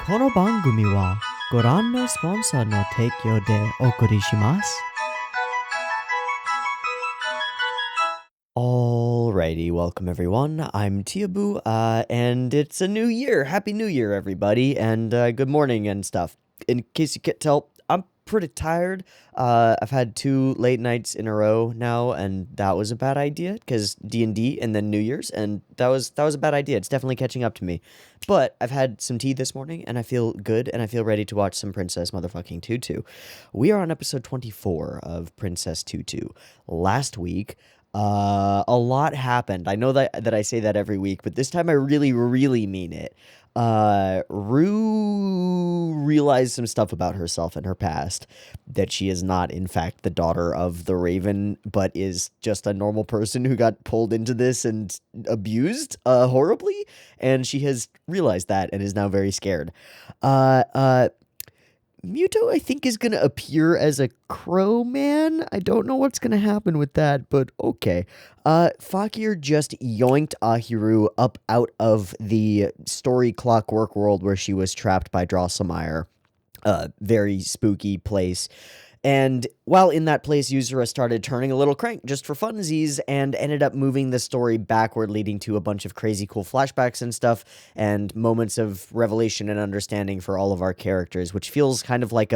この番組はご覧のスポンサーの提供でお送りします。Alrighty, welcome everyone. I'm Teeaboo, and it's a new year. Happy New Year, everybody, and good morning and stuff. In case you can't tell, I'm pretty tired. I've had 2 late nights in a row now, and that was a bad idea because D&D and then New Year's, and that was a bad idea. It's definitely catching up to me. But I've had some tea this morning, and I feel good, and I feel ready to watch some Princess motherfucking Tutu. We are on episode 24 of Princess Tutu. Last week, a lot happened. I know that I say that every week, but this time I really mean it. Rue realized some stuff about herself and her past, that she is not, in fact, the daughter of the Raven, but is just a normal person who got pulled into this and abused, horribly, and she has realized that and is now very scared. Uh, uh, Muto, I think, is going to appear as a crow man. I don't know what's going to happen with that, but okay. Fakir just yoinked Ahiru up out of the story clockwork world where she was trapped by Drosselmeyer. Very spooky place. And while in that place, Yuzura started turning a little crank just for funsies and ended up moving the story backward, leading to a bunch of crazy cool flashbacks and stuff and moments of revelation and understanding for all of our characters, which feels kind of like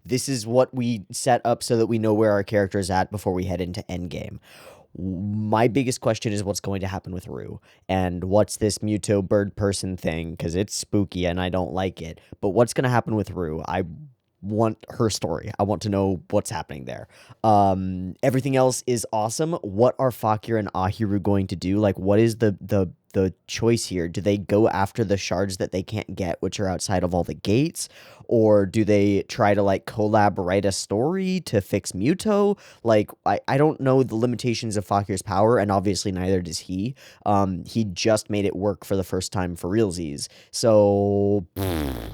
this is what we set up so that we know where our character is at before we head into Endgame. My biggest question is what's going to happen with Rue, and what's this Muto bird person thing, because it's spooky and I don't like it, but what's going to happen with Rue? I want her story. I want to know what's happening there. Everything else is awesome. What are Fakir and Ahiru going to do? Like, what is the choice here? Do they go after the shards that they can't get, which are outside of all the gates? Or do they try to, like, collab write a story to fix Muto? Like, I don't know the limitations of Fakir's power, and obviously neither does he. He just made it work for the first time for realsies. So,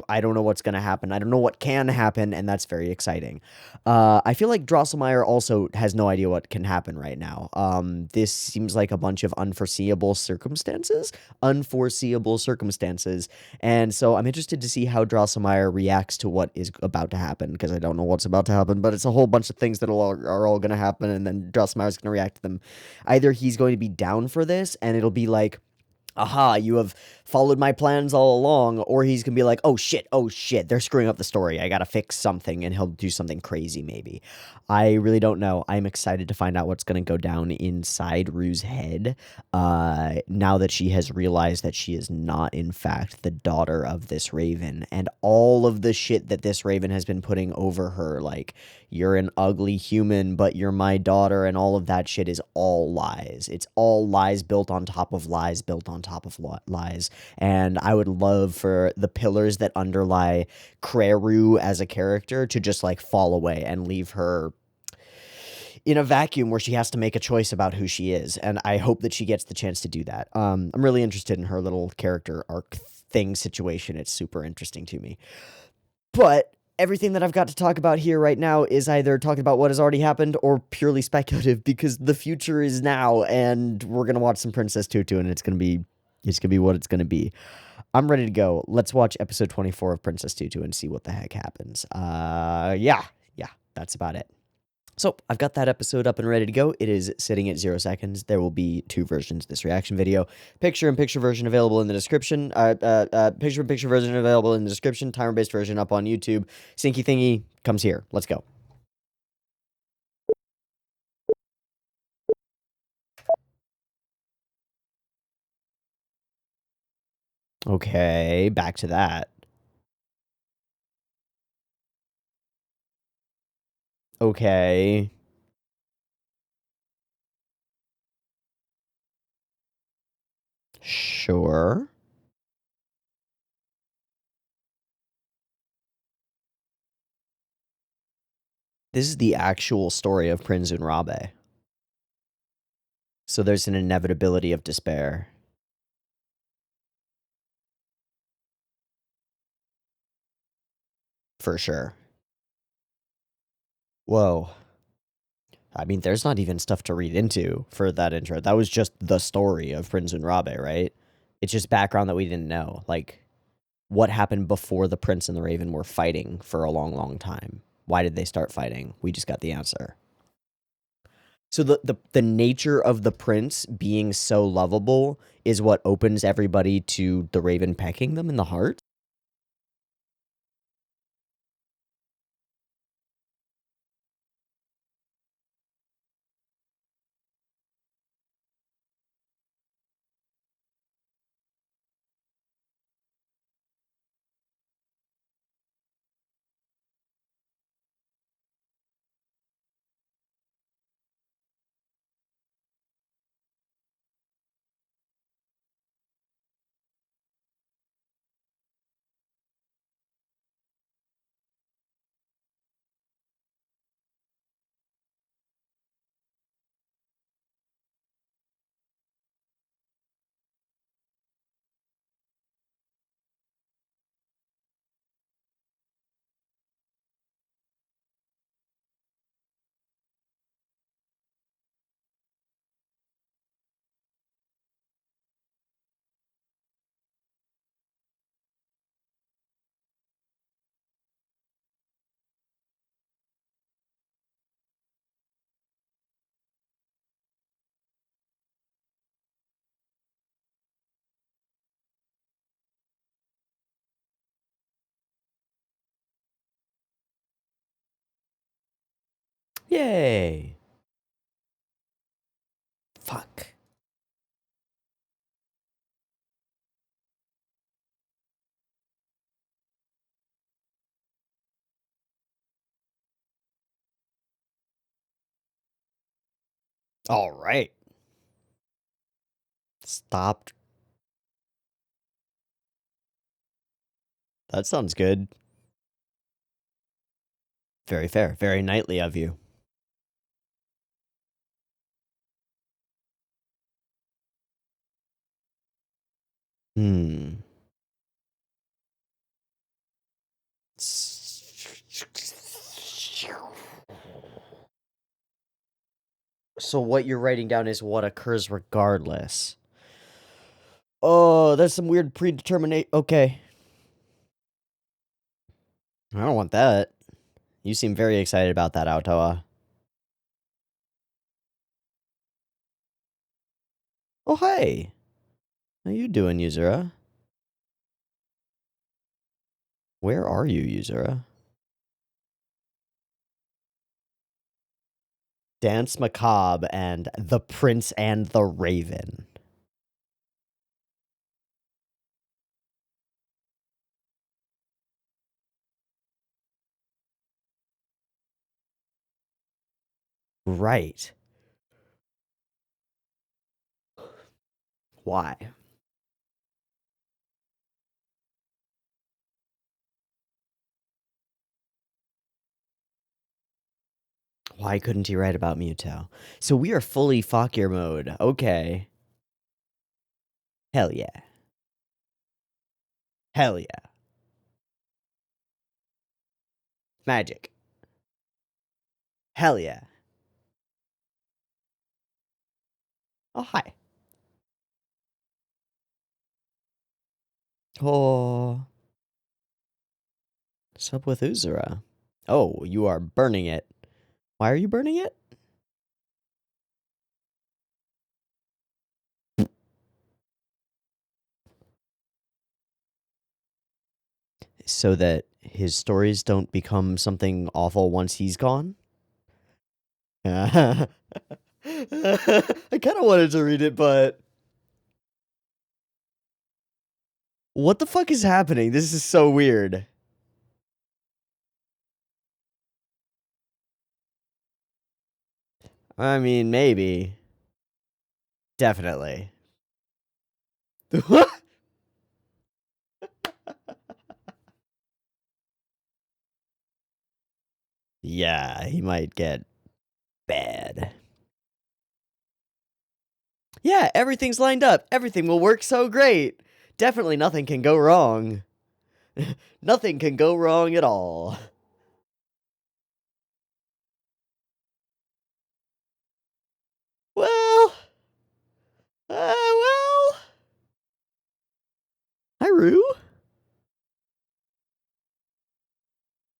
I don't know what's going to happen. I don't know what can happen, and that's very exciting. I feel like Drosselmeyer also has no idea what can happen right now. This seems like a bunch of unforeseeable circumstances, and so I'm interested to see how Drosselmeyer reacts to what is about to happen, because I don't know what's about to happen, but it's a whole bunch of things that are all going to happen, and then Drosselmeyer's going to react to them. Either he's going to be down for this, and it'll be like, aha, you have followed my plans all along, or he's gonna be like, oh shit, they're screwing up the story, I gotta fix something, and he'll do something crazy maybe. I really don't know. I'm excited to find out what's gonna go down inside Rue's head, now that she has realized that she is not, in fact, the daughter of this Raven, and all of the shit that this Raven has been putting over her, like, you're an ugly human, but you're my daughter, and all of that shit is all lies. It's all lies built on top of lies built on top of lies. And I would love for the pillars that underlie Kreru as a character to just, like, fall away and leave her in a vacuum where she has to make a choice about who she is. And I hope that she gets the chance to do that. I'm really interested in her little character arc thing situation. It's super interesting to me. But everything that I've got to talk about here right now is either talking about what has already happened or purely speculative, because the future is now, and we're gonna watch some Princess Tutu, and it's gonna be what it's gonna be. I'm ready to go. Let's watch episode 24 of Princess Tutu and see what the heck happens. Yeah, that's about it. So I've got that episode up and ready to go. It is sitting at 0 seconds. There will be 2 versions of this reaction video. Picture-in-picture version available in the description. Picture-in-picture version available in the description. Timer-based version up on YouTube. Syncy thingy comes here. Let's go. Okay, back to that. Okay. Sure. This is the actual story of Prince Unrabe. So there's an inevitability of despair. For sure. Whoa. I mean, there's not even stuff to read into for that intro. That was just the story of Prince Unrabe, right? It's just background that we didn't know. Like, what happened before the prince and the raven were fighting for a long, long time? Why did they start fighting? We just got the answer. So the nature of the prince being so lovable is what opens everybody to the raven pecking them in the heart? Yay. Fuck. All right. Stopped. That sounds good. Very fair. Very knightly of you. Hmm. So what you're writing down is what occurs regardless. Oh, there's some weird predeterminate. Okay. I don't want that. You seem very excited about that, Autoa. Oh, hey. How you doing, Yuzura? Where are you, Yuzura? Dance Macabre and The Prince and the Raven. Right. Why? Why couldn't he write about Muto? So we are fully Fakir mode. Okay. Hell yeah. Hell yeah. Magic. Hell yeah. Oh, hi. Oh. What's up with Uzura? Oh, you are burning it. Why are you burning it? So that his stories don't become something awful once he's gone? I kind of wanted to read it, but... What the fuck is happening? This is so weird. I mean, maybe. Definitely. Yeah, he might get bad. Yeah, everything's lined up. Everything will work so great. Definitely nothing can go wrong. Nothing can go wrong at all. Well, well. Hi, Rue.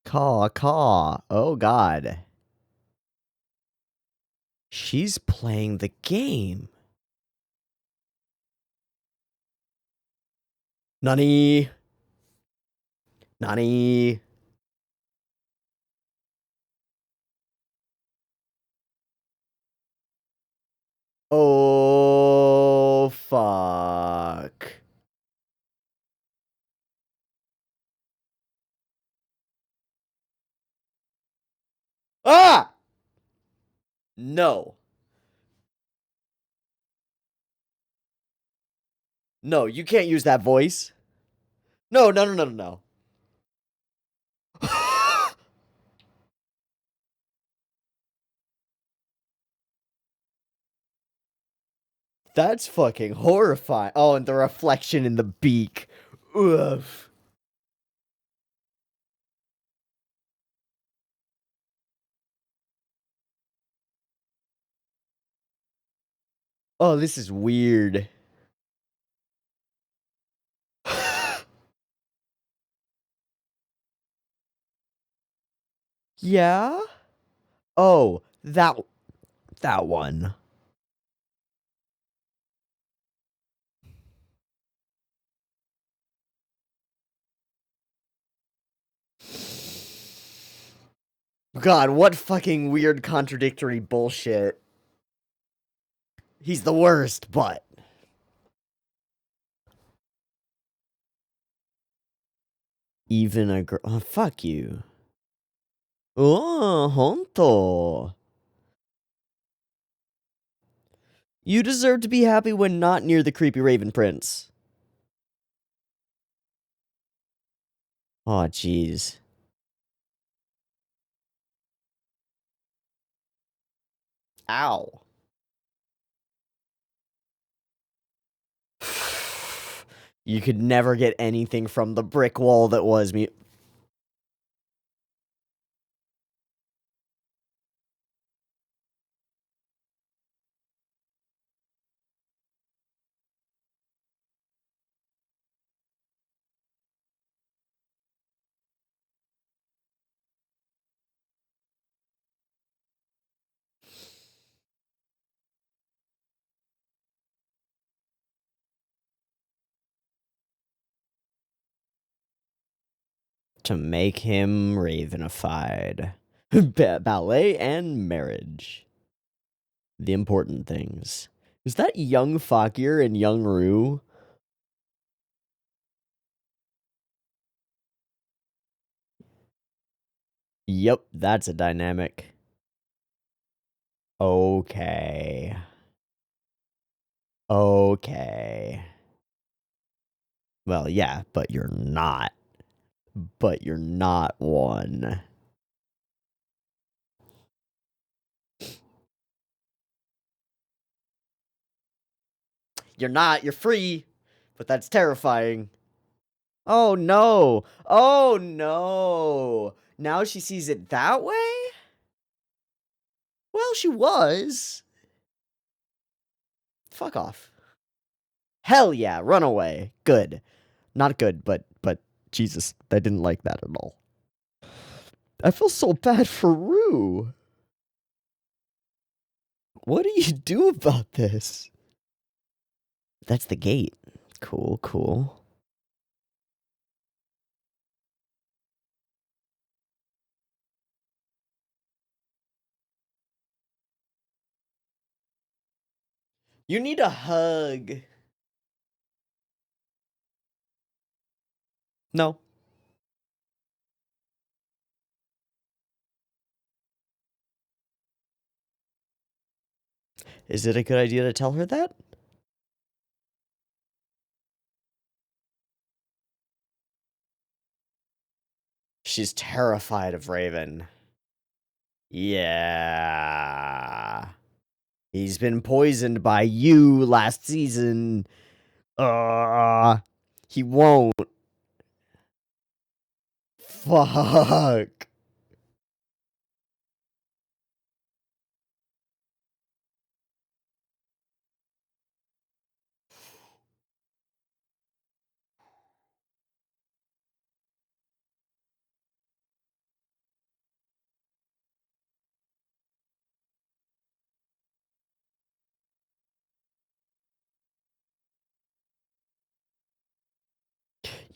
Caw, caw. Oh, God. She's playing the game. Nani? Nani? Oh, fuck. Ah! No. No, you can't use that voice. No, no, no, no, no, no. That's fucking horrifying. Oh, and the reflection in the beak. Oof. Oh, this is weird. Yeah? Oh, that one. God, what fucking weird contradictory bullshit. He's the worst, but even a girl. Oh, fuck you. Oh, honto. You deserve to be happy when not near the creepy Raven Prince. Oh, jeez. Ow. You could never get anything from the brick wall that was me. To make him ravenified. Ballet and marriage. The important things. Is that young Fakir and young Rue? Yep, that's a dynamic. Okay. Okay. Well, yeah, but you're not. But you're not one. You're not. You're free. But that's terrifying. Oh, no. Oh, no. Now she sees it that way? Well, she was. Fuck off. Hell yeah, run away. Good. Not good, but Jesus, I didn't like that at all. I feel so bad for Rue. What do you do about this? That's the gate. Cool, cool. You need a hug. No. Is it a good idea to tell her that? She's terrified of Raven. Yeah. He's been poisoned by you last season. He won't. Fuck.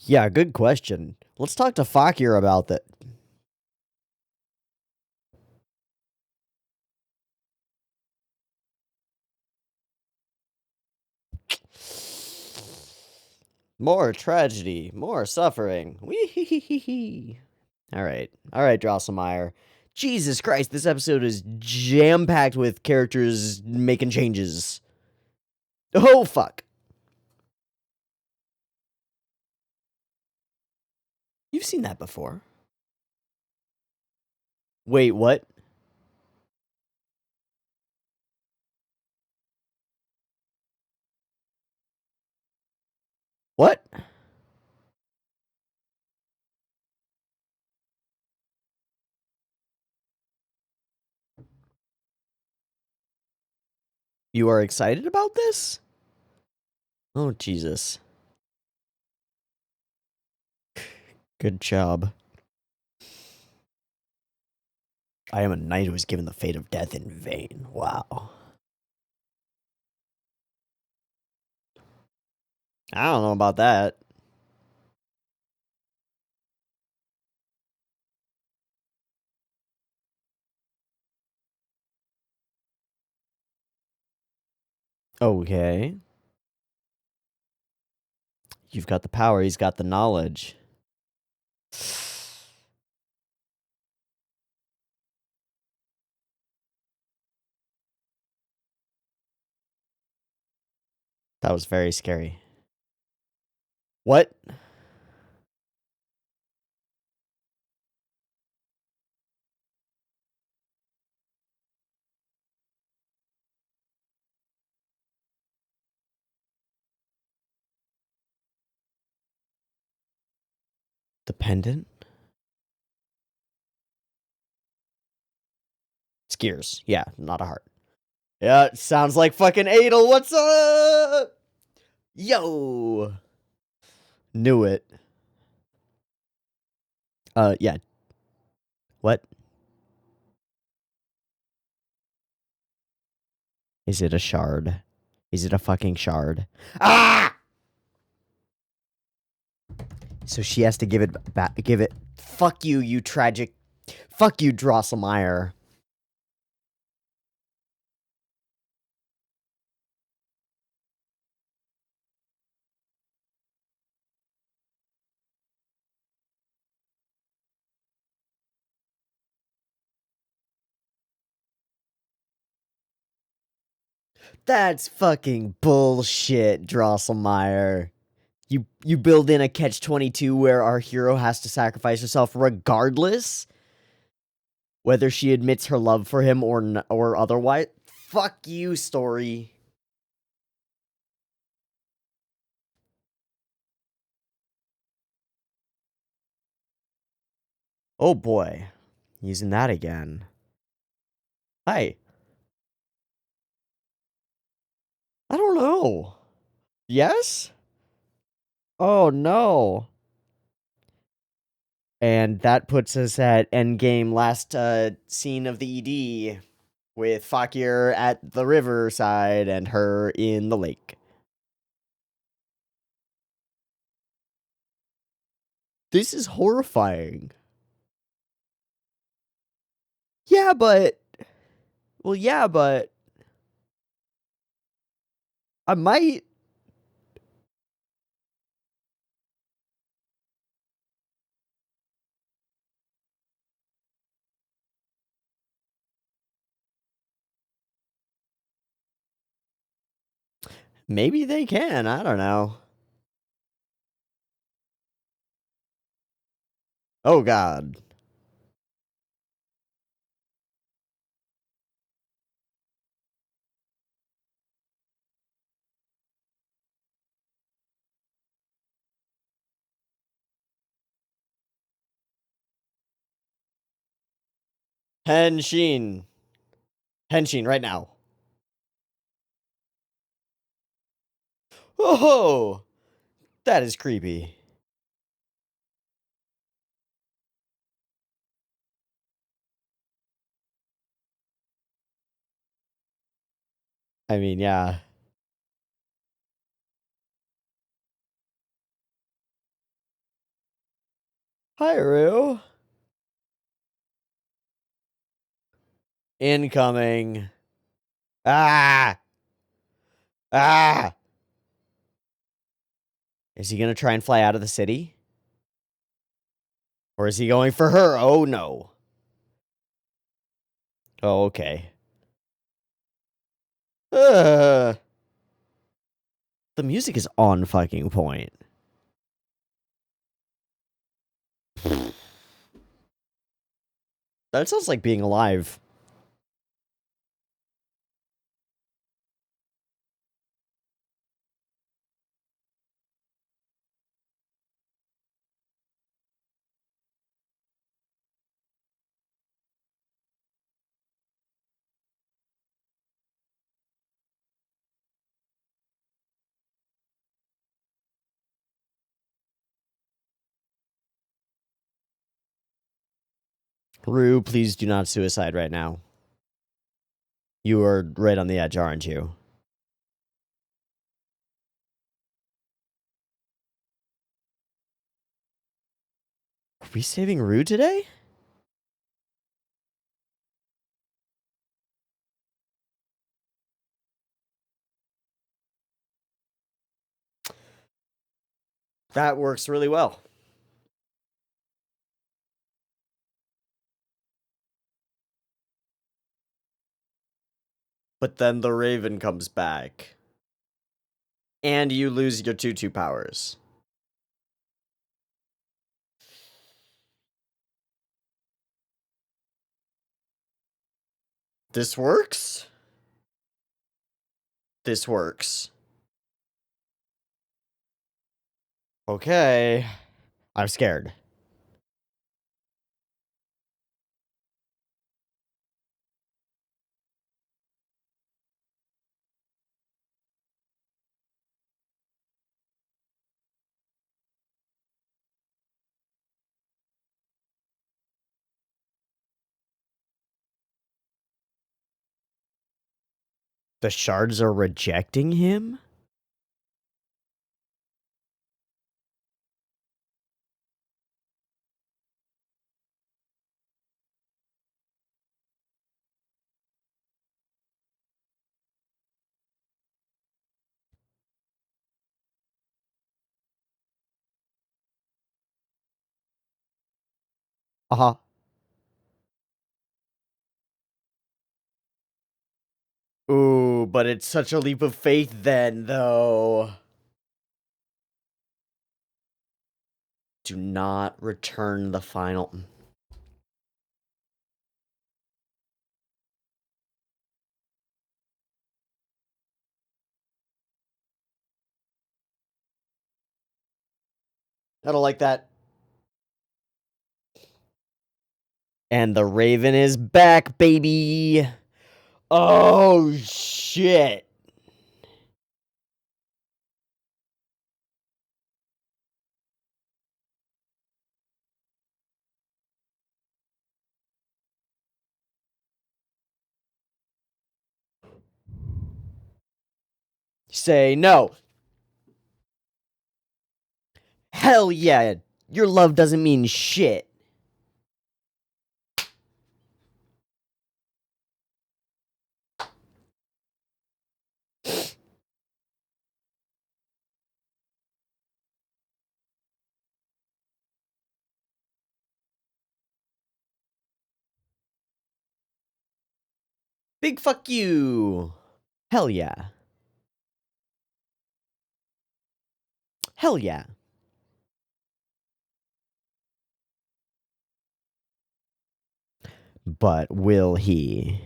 Yeah, good question. Let's talk to Fakir about that. More tragedy, more suffering. Wee. All right, Drosselmeyer. Jesus Christ, this episode is jam packed with characters making changes. Oh fuck! You've seen that before. Wait, what? What? You are excited about this? Oh Jesus! Good job. I am a knight who was given the fate of death in vain. Wow. I don't know about that. Okay. You've got the power, he's got the knowledge. That was very scary. What? The pendant? It's gears. Yeah, not a heart. Yeah, it sounds like fucking Adel. What's up? Yo. Knew it. Yeah. What? Is it a shard? Is it a fucking shard? Ah! So she has to give it back. Give it. Fuck you, you tragic. Fuck you, Drosselmeyer. That's fucking bullshit, Drosselmeyer. You build in a catch-22 where our hero has to sacrifice herself regardless, whether she admits her love for him or otherwise. Fuck you, story. Oh boy, using that again. Hi. I don't know. Yes? Oh no. And that puts us at endgame last scene of the ED with Fakir at the riverside and her in the lake. This is horrifying. Yeah, but well, yeah, but I might. Maybe they can. I don't know. Oh God. Henshin. Henshin right now. Oh, that is creepy. I mean, yeah. Hi, Rue. Incoming. Ah! Ah! Is he gonna try and fly out of the city? Or is he going for her? Oh, no. Oh, okay. The music is on fucking point. That sounds like being alive. Rue, please do not suicide right now. You are right on the edge, aren't you? Are we saving Rue today? That works really well. But then the Raven comes back. And you lose your Tutu powers. This works? This works. Okay. I'm scared. The shards are rejecting him? Uh-huh. Ooh, but it's such a leap of faith then, though. Do not return the final... I don't like that. And the Raven is back, baby! Oh, shit! Say no. Hell yeah! Your love doesn't mean shit. Big fuck you. Hell yeah. Hell yeah. But will he?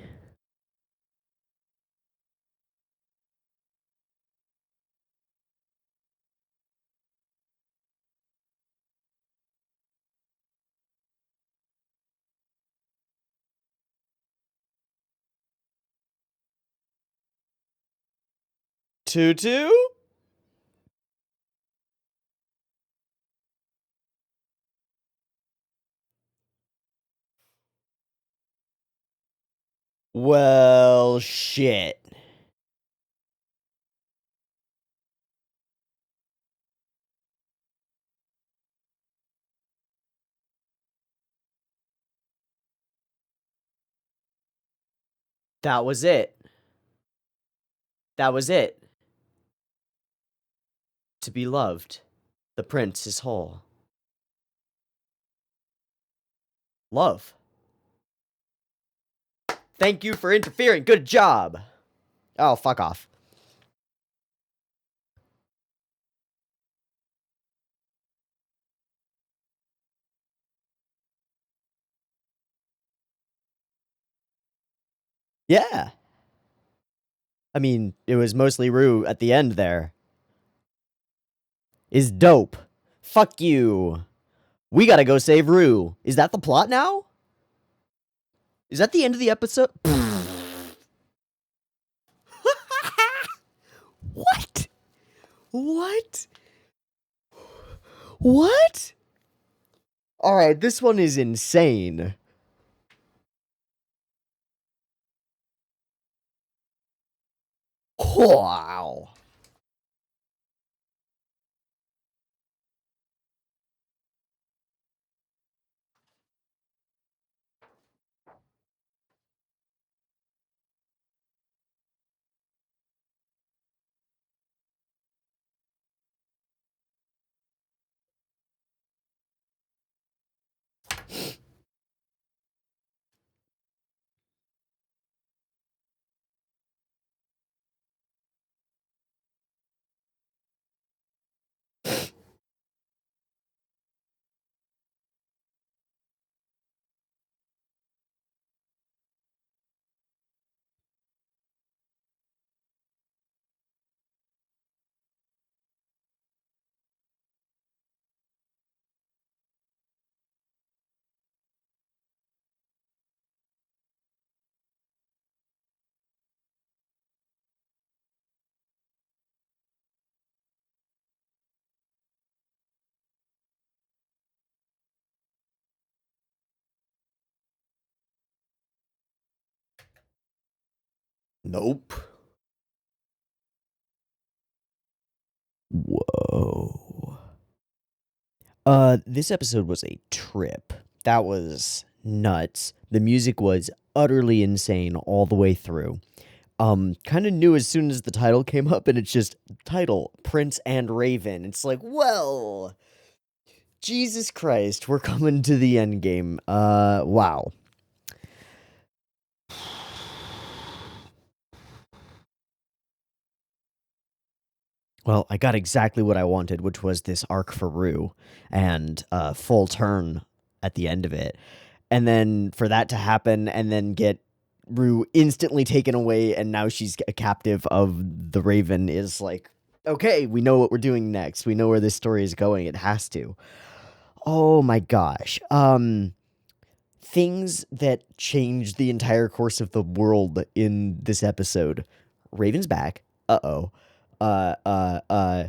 Tutu? Well, shit. That was it. That was it. To be loved. The prince is whole. Love. Thank you for interfering. Good job. Oh, fuck off. Yeah. I mean, it was mostly Rue at the end there. Is dope. Fuck you. We gotta go save Rue. Is that the plot now? Is that the end of the episode? What? What? What? Alright, this one is insane. Wow. Nope. Whoa. This episode was a trip. That was nuts. The music was utterly insane all the way through. Kind of knew as soon as the title came up, and it's just title Prince and Raven. It's like, well, Jesus Christ, we're coming to the end game. Wow. Well, I got exactly what I wanted, which was this arc for Rue and a full turn at the end of it. And then for that to happen and then get Rue instantly taken away and now she's a captive of the Raven is like, okay, we know what we're doing next. We know where this story is going. It has to. Oh my gosh. Things that changed the entire course of the world in this episode. Raven's back. Uh-oh. Uh, uh, uh,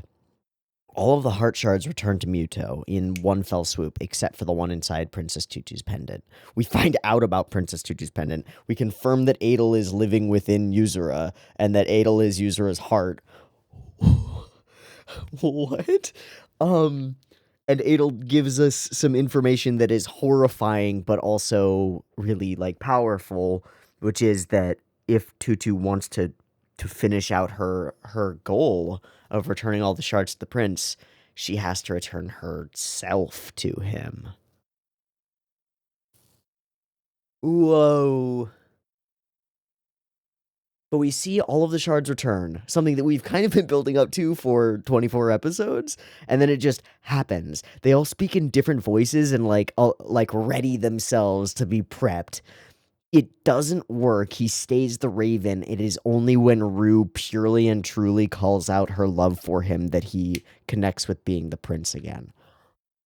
all of the heart shards return to Muto in one fell swoop, except for the one inside Princess Tutu's pendant. We find out about Princess Tutu's pendant. We confirm that Adel is living within Yuzura, and that Adel is Yuzura's heart. What? And Adel gives us some information that is horrifying, but also really, like, powerful, which is that if Tutu wants to finish out her goal of returning all the shards to the prince, she has to return herself to him. Whoa. But we see all of the shards return, something that we've kind of been building up to for 24 episodes, and then it just happens. They all speak in different voices and like ready themselves to be prepped. It doesn't work. He stays the Raven. It is only when Rue purely and truly calls out her love for him that he connects with being the prince again.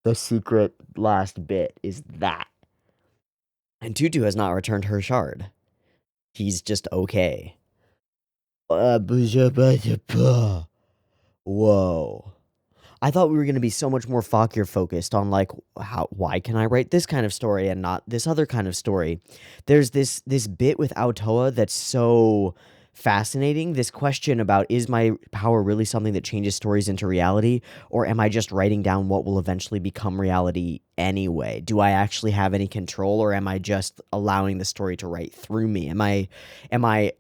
The secret last bit is that. And Tutu has not returned her shard. He's just okay. Whoa. I thought we were going to be so much more Fakir focused on like why can I write this kind of story and not this other kind of story. There's this bit with Aotoa that's so fascinating. This question about, is my power really something that changes stories into reality, or am I just writing down what will eventually become reality anyway? Do I actually have any control, or am I just allowing the story to write through me? Am I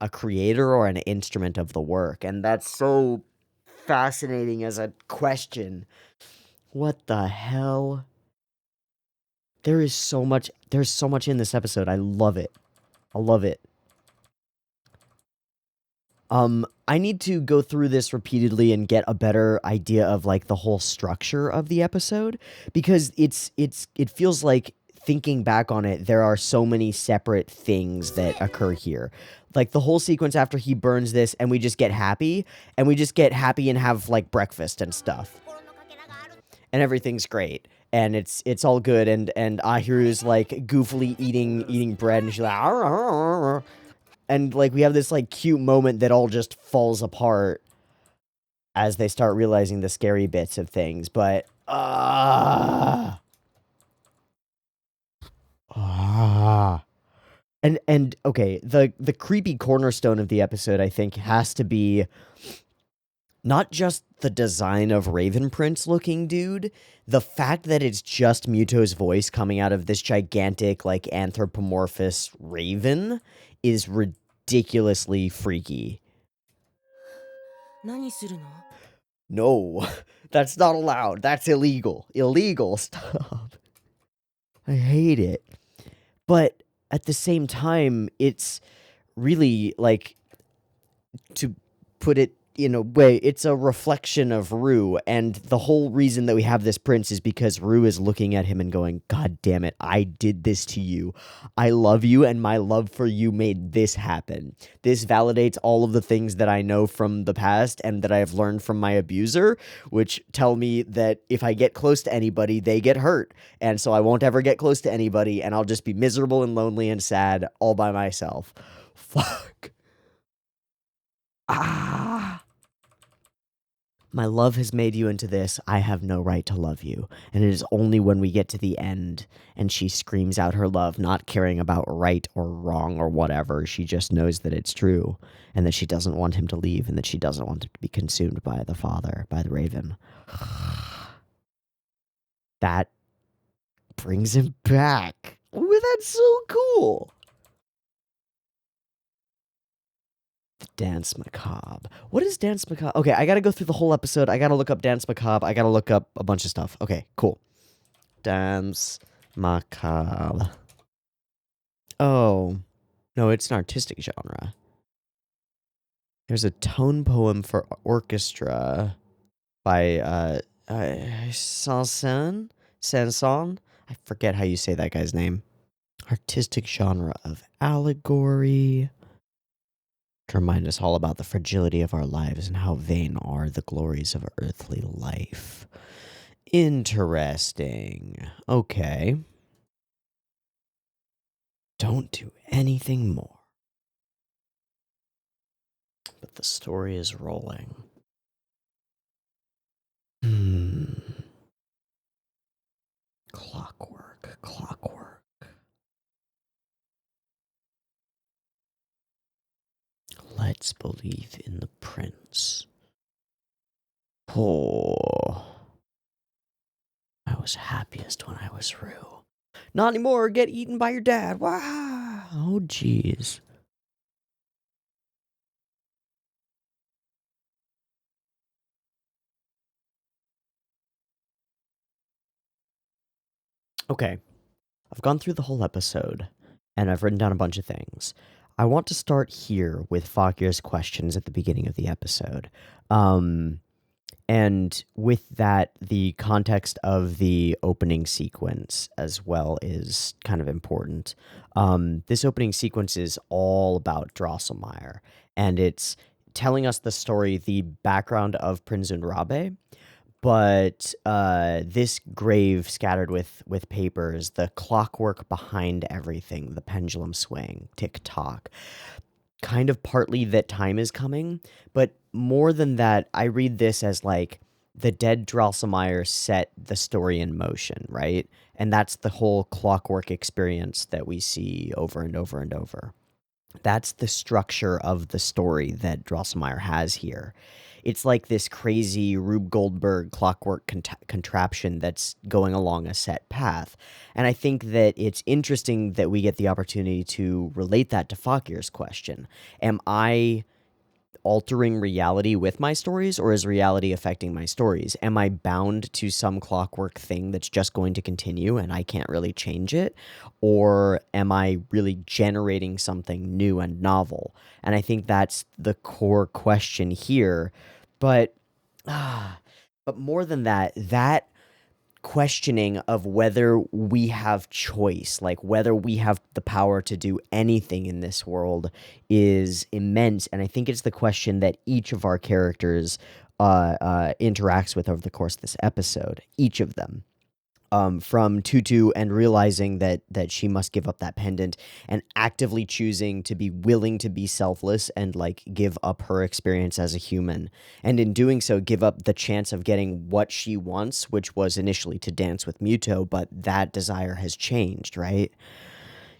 a creator or an instrument of the work? And that's so fascinating as a question. What the hell? There's so much in this episode. I love it. I love it. I need to go through this repeatedly and get a better idea of like the whole structure of the episode, because it feels like, thinking back on it, there are so many separate things that occur here. Like the whole sequence after he burns this and we just get happy and have like breakfast and stuff. And everything's great. And it's all good, and Ahiru's like goofily eating bread, and she's like, "Arr, arr, arr, arr." And like we have this like cute moment that all just falls apart as they start realizing the scary bits of things. But and okay, the creepy cornerstone of the episode, I think, has to be not just the design of Raven Prince looking dude, the fact that it's just Muto's voice coming out of this gigantic, like, anthropomorphous raven is ridiculously freaky. No, that's not allowed. That's illegal. Illegal. Stop. I hate it. But at the same time, it's really, like, to put it in a way, it's a reflection of Rue, and the whole reason that we have this prince is because Rue is looking at him and going, "God damn it, I did this to you. I love you, and my love for you made this happen. This validates all of the things that I know from the past and that I have learned from my abuser, which tell me that if I get close to anybody, they get hurt, and so I won't ever get close to anybody, and I'll just be miserable and lonely and sad all by myself." Fuck. My love has made you into this. I have no right to love you. And it is only when we get to the end and she screams out her love, not caring about right or wrong or whatever. She just knows that it's true and that she doesn't want him to leave and that she doesn't want him to be consumed by the father, by the raven. That brings him back. Ooh, that's so cool. Dance Macabre. What is Dance Macabre? Okay, I gotta go through the whole episode. I gotta look up Dance Macabre. I gotta look up a bunch of stuff. Okay, cool. Dance Macabre. Oh. No, it's an artistic genre. There's a tone poem for orchestra by Sanson? Sanson? I forget how you say that guy's name. Artistic genre of allegory. To remind us all about the fragility of our lives and how vain are the glories of earthly life. Interesting. Okay. Don't do anything more. But the story is rolling. Clockwork. Let's believe in the prince. Oh. I was happiest when I was Rue. Not anymore. Get eaten by your dad. Wow. Oh, jeez. Okay. I've gone through the whole episode, and I've written down a bunch of things. I want to start here with Fakir's questions at the beginning of the episode. And with that, the context of the opening sequence as well is kind of important. This opening sequence is all about Drosselmeyer, and it's telling us the story, the background of Prince Unrabe, but this grave scattered with papers, the clockwork behind everything, the pendulum swing, tick-tock, kind of partly that time is coming, but more than that, I read this as like the dead Drosselmeyer set the story in motion, right? And that's the whole clockwork experience that we see over and over and over. That's the structure of the story that Drosselmeyer has here. It's like this crazy Rube Goldberg clockwork contraption that's going along a set path. And I think that it's interesting that we get the opportunity to relate that to Fakir's question. Am I altering reality with my stories, or is reality affecting my stories? Am I bound to some clockwork thing that's just going to continue and I can't really change it? Or am I really generating something new and novel? And I think that's the core question here. But but more than that, that questioning of whether we have choice, like whether we have the power to do anything in this world, is immense. And I think it's the question that each of our characters interacts with over the course of this episode, each of them. From Tutu and realizing that she must give up that pendant, and actively choosing to be willing to be selfless and like give up her experience as a human, and in doing so give up the chance of getting what she wants, which was initially to dance with Muto, but that desire has changed, right?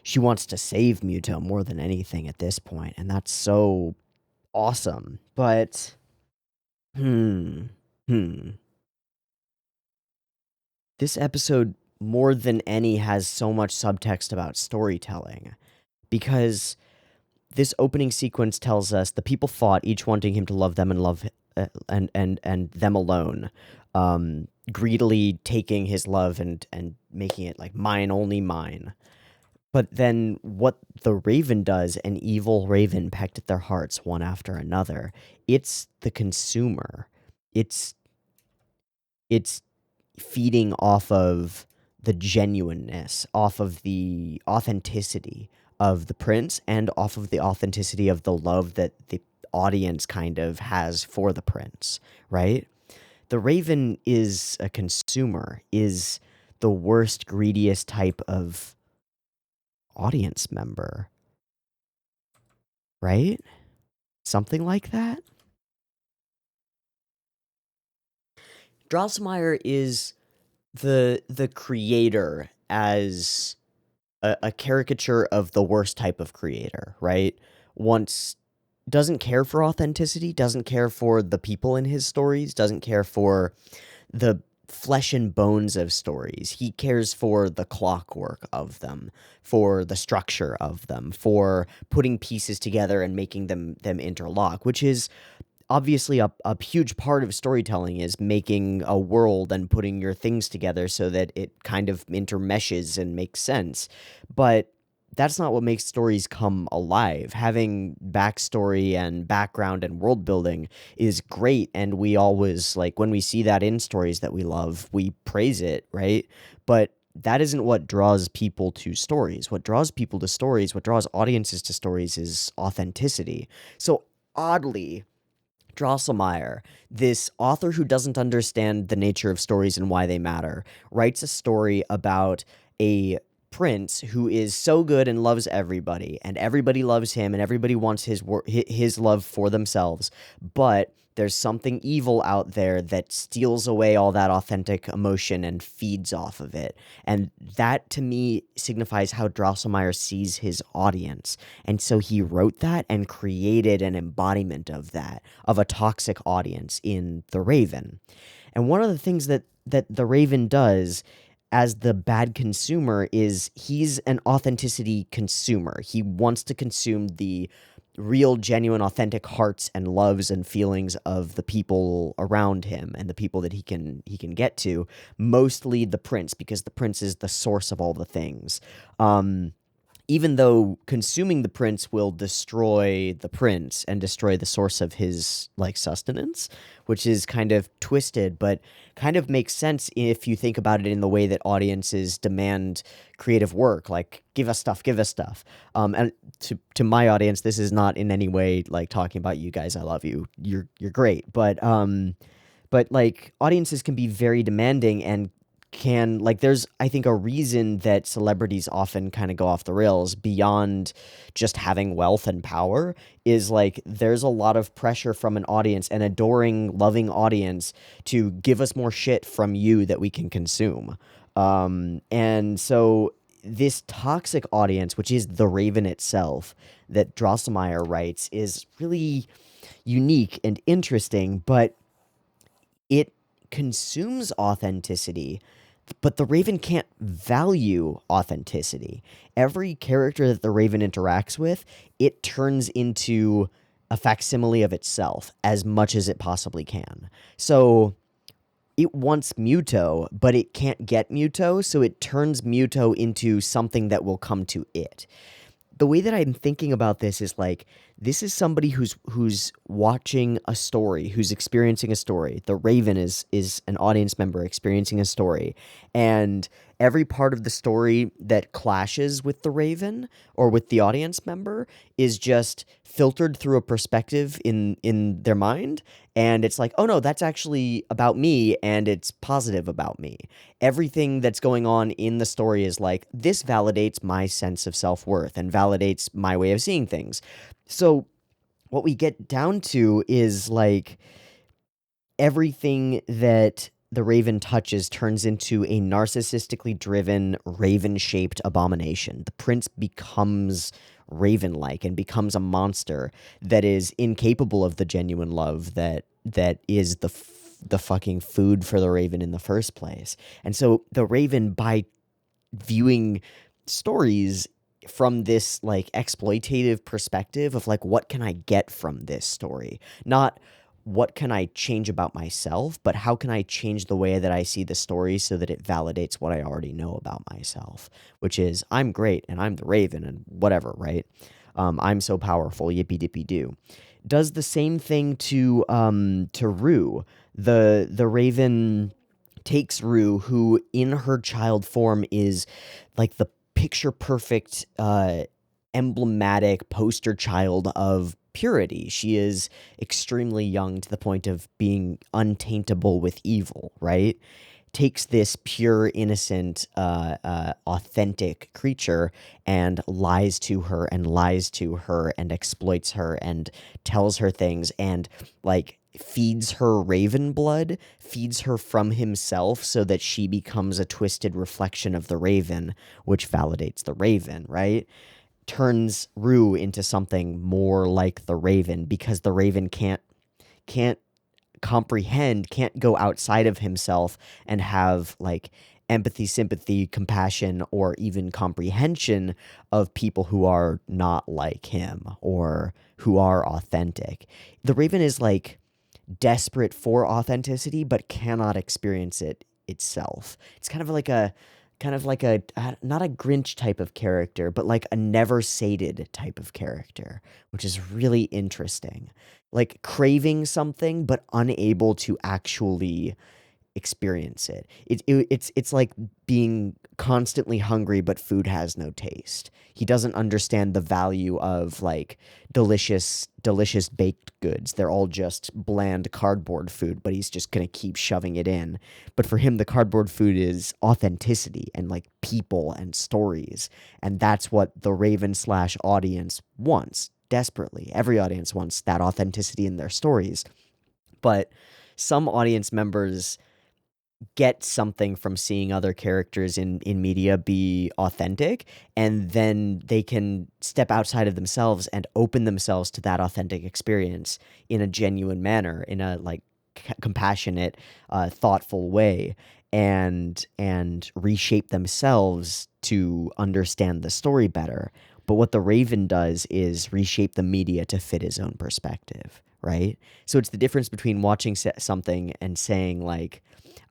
She wants to save Muto more than anything at this point, and that's so awesome. But hmm hmm this episode, more than any, has so much subtext about storytelling, because this opening sequence tells us the people fought, each wanting him to love them and love and them alone, greedily taking his love and making it like mine, only mine. But then what the raven does, an evil raven pecked at their hearts one after another. It's the consumer. It's it's feeding off of the genuineness, off of the authenticity of the prince, and off of the authenticity of the love that the audience kind of has for the prince, right? The raven is a consumer, is the worst, greediest type of audience member, right? Something like that. Drosselmeyer is the creator as a caricature of the worst type of creator, right? Once doesn't care for authenticity, doesn't care for the people in his stories, doesn't care for the flesh and bones of stories. He cares for the clockwork of them, for the structure of them, for putting pieces together and making them interlock, which is obviously a huge part of storytelling, is making a world and putting your things together so that it kind of intermeshes and makes sense. But that's not what makes stories come alive. Having backstory and background and world building is great, and we always, like, when we see that in stories that we love, we praise it, right? But that isn't what draws people to stories. What draws people to stories, what draws audiences to stories, is authenticity. So oddly, Drosselmeyer, this author who doesn't understand the nature of stories and why they matter, writes a story about a prince who is so good and loves everybody, and everybody loves him, and everybody wants his love for themselves. But there's something evil out there that steals away all that authentic emotion and feeds off of it. And that, to me, signifies how Drosselmeyer sees his audience. And so he wrote that and created an embodiment of that, of a toxic audience in The Raven. And one of the things that The Raven does as the bad consumer is he's an authenticity consumer. He wants to consume the real, genuine, authentic hearts and loves and feelings of the people around him and the people that he can get to, mostly the prince, because the prince is the source of all the things. Even though consuming the prince will destroy the prince and destroy the source of his like sustenance, which is kind of twisted, but kind of makes sense if you think about it in the way that audiences demand creative work, like give us stuff, give us stuff. And to my audience, this is not in any way like talking about you guys. I love you. You're great, but like audiences can be very demanding and can, like, there's, I think, a reason that celebrities often kind of go off the rails beyond just having wealth and power, is like there's a lot of pressure from an audience, an adoring, loving audience, to give us more shit from you that we can consume. And so this toxic audience, which is the Raven itself, that Drosselmeyer writes, is really unique and interesting, but it consumes authenticity, but the Raven can't value authenticity. Every character that the Raven interacts with, it turns into a facsimile of itself as much as it possibly can. So it wants Muto, but it can't get Muto, so it turns Muto into something that will come to it. The way that I'm thinking about this is like, this is somebody who's watching a story, who's experiencing a story. The Raven is an audience member experiencing a story, and every part of the story that clashes with the Raven or with the audience member is just filtered through a perspective in their mind, and it's like, oh no, that's actually about me, and it's positive about me. Everything that's going on in the story is like, this validates my sense of self-worth and validates my way of seeing things. So what we get down to is like, everything that the Raven touches turns into a narcissistically driven, Raven-shaped abomination. The prince becomes Raven-like and becomes a monster that is incapable of the genuine love that is the fucking food for the Raven in the first place. And so the Raven, by viewing stories from this like exploitative perspective of like, what can I get from this story? Not what can I change about myself, but how can I change the way that I see the story so that it validates what I already know about myself, which is I'm great and I'm the Raven and whatever, right? I'm so powerful, yippee dippy doo. Does the same thing to Rue. The Raven takes Rue, who in her child form is like the picture perfect, emblematic poster child of purity. She is extremely young to the point of being untaintable with evil, right? Takes this pure, innocent, authentic creature and lies to her and lies to her and exploits her and tells her things and like feeds her Raven blood, feeds her from himself so that she becomes a twisted reflection of the Raven, which validates the Raven, right? Turns Rue into something more like the Raven because the Raven can't comprehend, can't go outside of himself and have like empathy, sympathy, compassion, or even comprehension of people who are not like him or who are authentic. The Raven is like desperate for authenticity but cannot experience it itself. It's kind of like a not a Grinch type of character, but like a never sated type of character, which is really interesting. Like craving something but unable to actually experience it. It's like being constantly hungry, but food has no taste. He doesn't understand the value of like delicious baked goods. They're all just bland cardboard food, but he's just gonna keep shoving it in. But for him, the cardboard food is authenticity and like people and stories, and that's what the Raven slash audience wants desperately. Every audience wants that authenticity in their stories, but some audience members get something from seeing other characters in media be authentic, and then they can step outside of themselves and open themselves to that authentic experience in a genuine manner, in a like compassionate, thoughtful way, and reshape themselves to understand the story better. But what the Raven does is reshape the media to fit his own perspective, right? So it's the difference between watching something and saying like,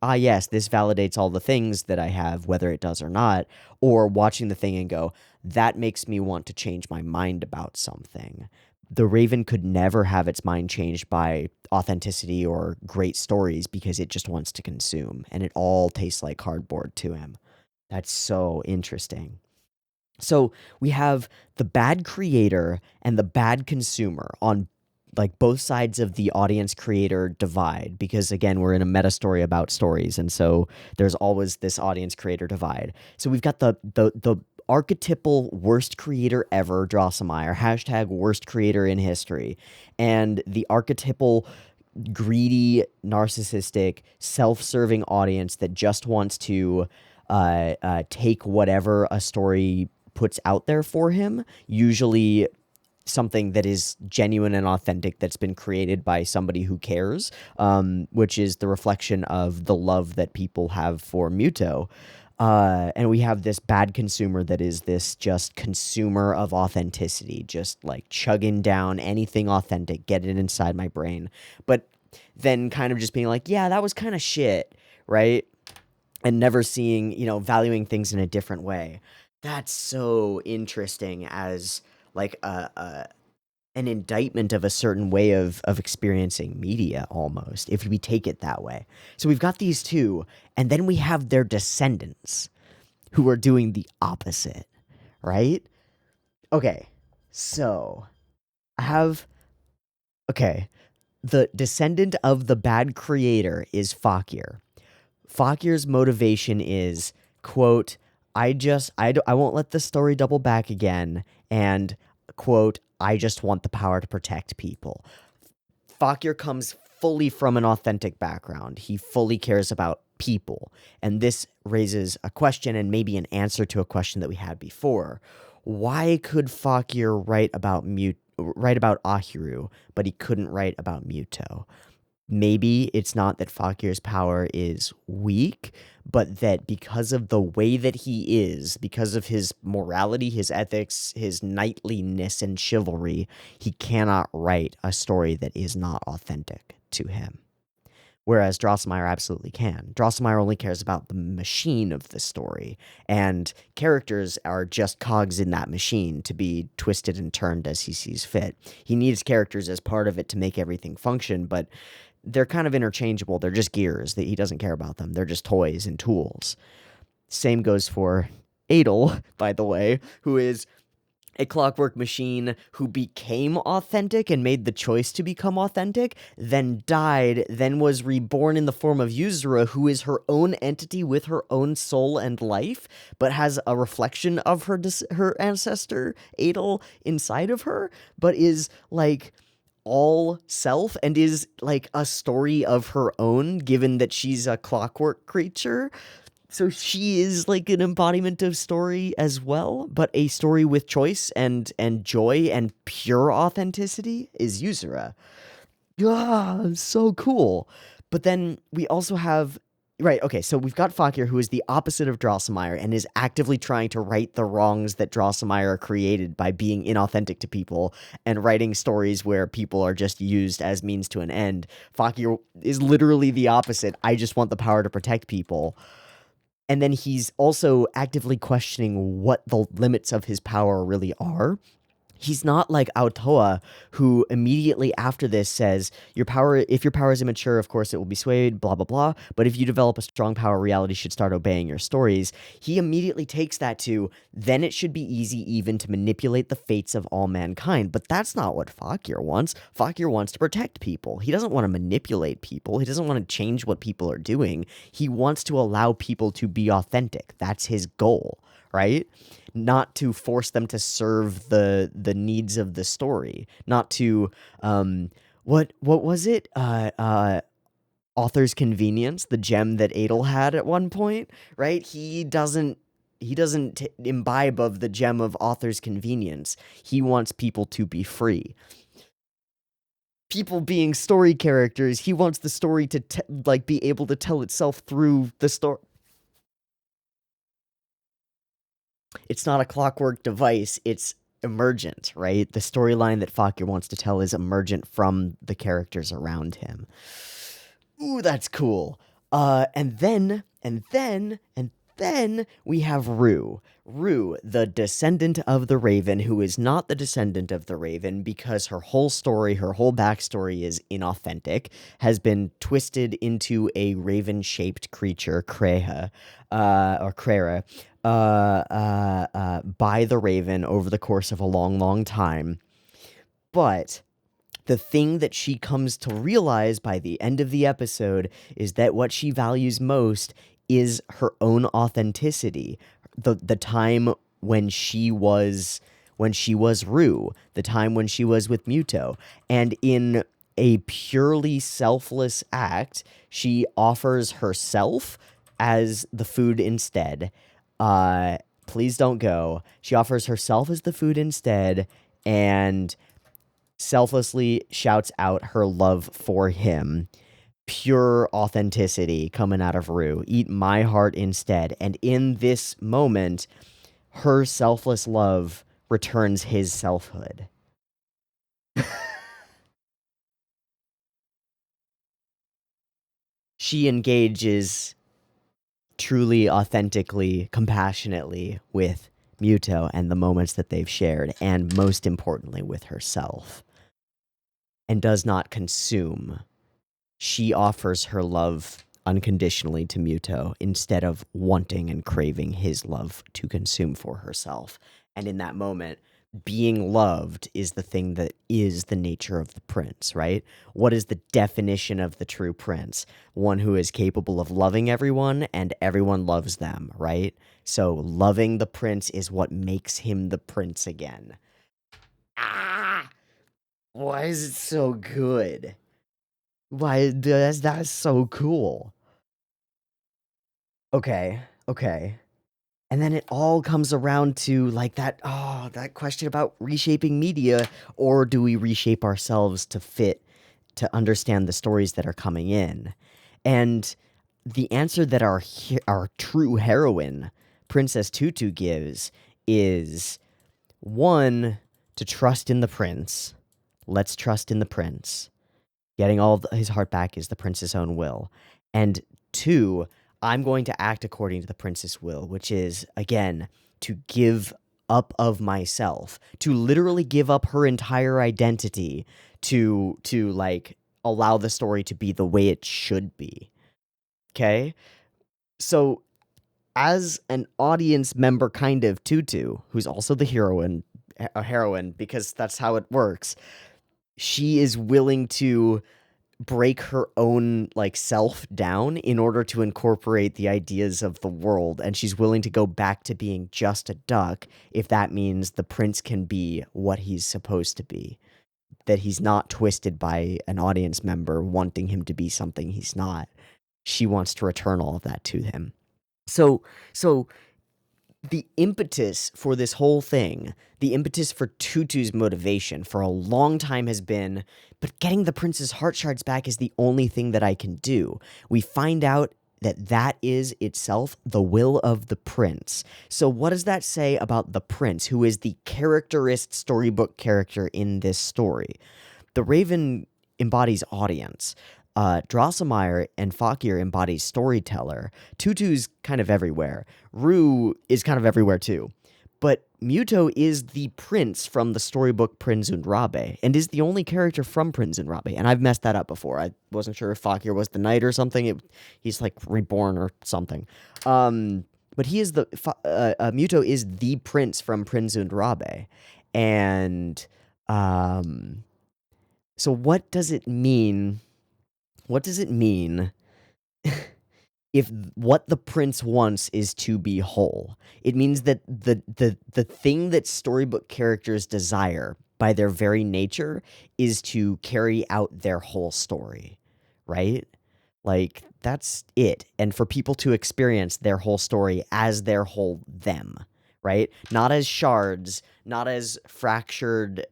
ah, yes, this validates all the things that I have, whether it does or not, or watching the thing and go, that makes me want to change my mind about something. The Raven could never have its mind changed by authenticity or great stories because it just wants to consume, and it all tastes like cardboard to him. That's so interesting. So we have the bad creator and the bad consumer on like both sides of the audience creator divide, because again, we're in a meta story about stories, and so there's always this audience creator divide. So we've got the archetypal worst creator ever, Drosselmeyer, hashtag worst creator in history, and the archetypal greedy, narcissistic, self-serving audience that just wants to take whatever a story puts out there for him, usually something that is genuine and authentic that's been created by somebody who cares, which is the reflection of the love that people have for Muto. And we have this bad consumer that is this just consumer of authenticity, just like chugging down anything authentic, get it inside my brain. But then kind of just being like, yeah, that was kind of shit, right? And never seeing, valuing things in a different way. That's so interesting as like an indictment of a certain way of experiencing media almost, if we take it that way. So we've got these two, and then we have their descendants who are doing the opposite, right? Okay, so I have, okay, the descendant of the bad creator is Fakir. Fakir's motivation is, quote, I won't let the story double back again, and, quote, I just want the power to protect people. Fakir comes fully from an authentic background. He fully cares about people. And this raises a question and maybe an answer to a question that we had before. Why could Fakir write about Ahiru, but he couldn't write about Muto? Maybe it's not that Fakir's power is weak, but that because of the way that he is, because of his morality, his ethics, his knightliness and chivalry, he cannot write a story that is not authentic to him. Whereas Drosselmeyer absolutely can. Drosselmeyer only cares about the machine of the story, and characters are just cogs in that machine to be twisted and turned as he sees fit. He needs characters as part of it to make everything function, but they're kind of interchangeable. They're just gears that he doesn't care about them. They're just toys and tools. Same goes for Adel, by the way, who is a clockwork machine who became authentic and made the choice to become authentic, then died, then was reborn in the form of Yuzura, who is her own entity with her own soul and life, but has a reflection of her ancestor, Adel, inside of her, but is like all self and is like a story of her own, given that she's a clockwork creature. So she is like an embodiment of story as well, but a story with choice and joy and pure authenticity is Yuzura. Ah, so cool. But then we also have, right, okay, so we've got Fakir, who is the opposite of Drosselmeyer and is actively trying to right the wrongs that Drosselmeyer created by being inauthentic to people and writing stories where people are just used as means to an end. Fakir is literally the opposite. I just want the power to protect people. And then he's also actively questioning what the limits of his power really are. He's not like Aotoa, who immediately after this says, if your power is immature, of course it will be swayed, blah, blah, blah. But if you develop a strong power, reality should start obeying your stories. He immediately takes that to, then it should be easy even to manipulate the fates of all mankind. But that's not what Fakir wants. Fakir wants to protect people. He doesn't want to manipulate people. He doesn't want to change what people are doing. He wants to allow people to be authentic. That's his goal, right? Not to force them to serve the needs of the story, not to what was it? Author's convenience, the gem that Adel had at one point, right? He doesn't imbibe of the gem of author's convenience. He wants people to be free. People being story characters, he wants the story to be able to tell itself through the story. It's not a clockwork device, it's emergent, right? The storyline that Fakir wants to tell is emergent from the characters around him. Ooh, that's cool. And then we have Rue. Rue, the descendant of the Raven, who is not the descendant of the Raven because her whole story, her whole backstory is inauthentic, has been twisted into a raven-shaped creature, Kreha, or Krera, by the Raven over the course of a long, long time. But the thing that she comes to realize by the end of the episode is that what she values most is her own authenticity. The time when she was Rue, the time when she was with Muto, and in a purely selfless act, she offers herself as the food instead. Please don't go. She offers herself as the food instead and selflessly shouts out her love for him. Pure authenticity coming out of Rue. Eat my heart instead. And in this moment, her selfless love returns his selfhood. She engages truly, authentically, compassionately with Muto and the moments that they've shared, and most importantly, with herself, and does not consume. She offers her love unconditionally to Muto instead of wanting and craving his love to consume for herself. And in that moment, being loved is the thing that is the nature of the prince, right? What is the definition of the true prince? One who is capable of loving everyone and everyone loves them, right? So loving the prince is what makes him the prince again. Ah! Why is it so good? Why, that's so cool. Okay, okay. And then it all comes around to like that question about reshaping media, or do we reshape ourselves to fit, to understand the stories that are coming in? And the answer that our true heroine, Princess Tutu, gives is one, to trust in the prince. Let's trust in the prince. Getting all of his heart back is the prince's own will. And two, I'm going to act according to the prince's will, which is, again, to give up of myself, to literally give up her entire identity to like allow the story to be the way it should be. Okay? So as an audience member kind of Tutu, who's also the heroine because that's how it works, she is willing to break her own like self down in order to incorporate the ideas of the world, and she's willing to go back to being just a duck if that means the prince can be what he's supposed to be, that he's not twisted by an audience member wanting him to be something he's not. She wants to return all of that to him. So the impetus for this whole thing, the impetus for Tutu's motivation for a long time has been, but getting the prince's heart shards back is the only thing that I can do. We find out that is itself the will of the prince. So what does that say about the prince, who is the characterist storybook character in this story? The Raven embodies audience. Drosselmeyer and Fakir embodies storyteller. Tutu's kind of everywhere. Rue is kind of everywhere too. But Muto is the prince from the storybook Prince und Rabe, and is the only character from Prince und Rabe. And I've messed that up before. I wasn't sure if Fakir was the knight or something. He's like reborn or something. But he is Muto is the prince from Prince und Rabe. And so what does it mean? What does it mean if what the prince wants is to be whole? It means that the thing that storybook characters desire by their very nature is to carry out their whole story, right? Like, that's it. And for people to experience their whole story as their whole them, right? Not as shards, not as fractured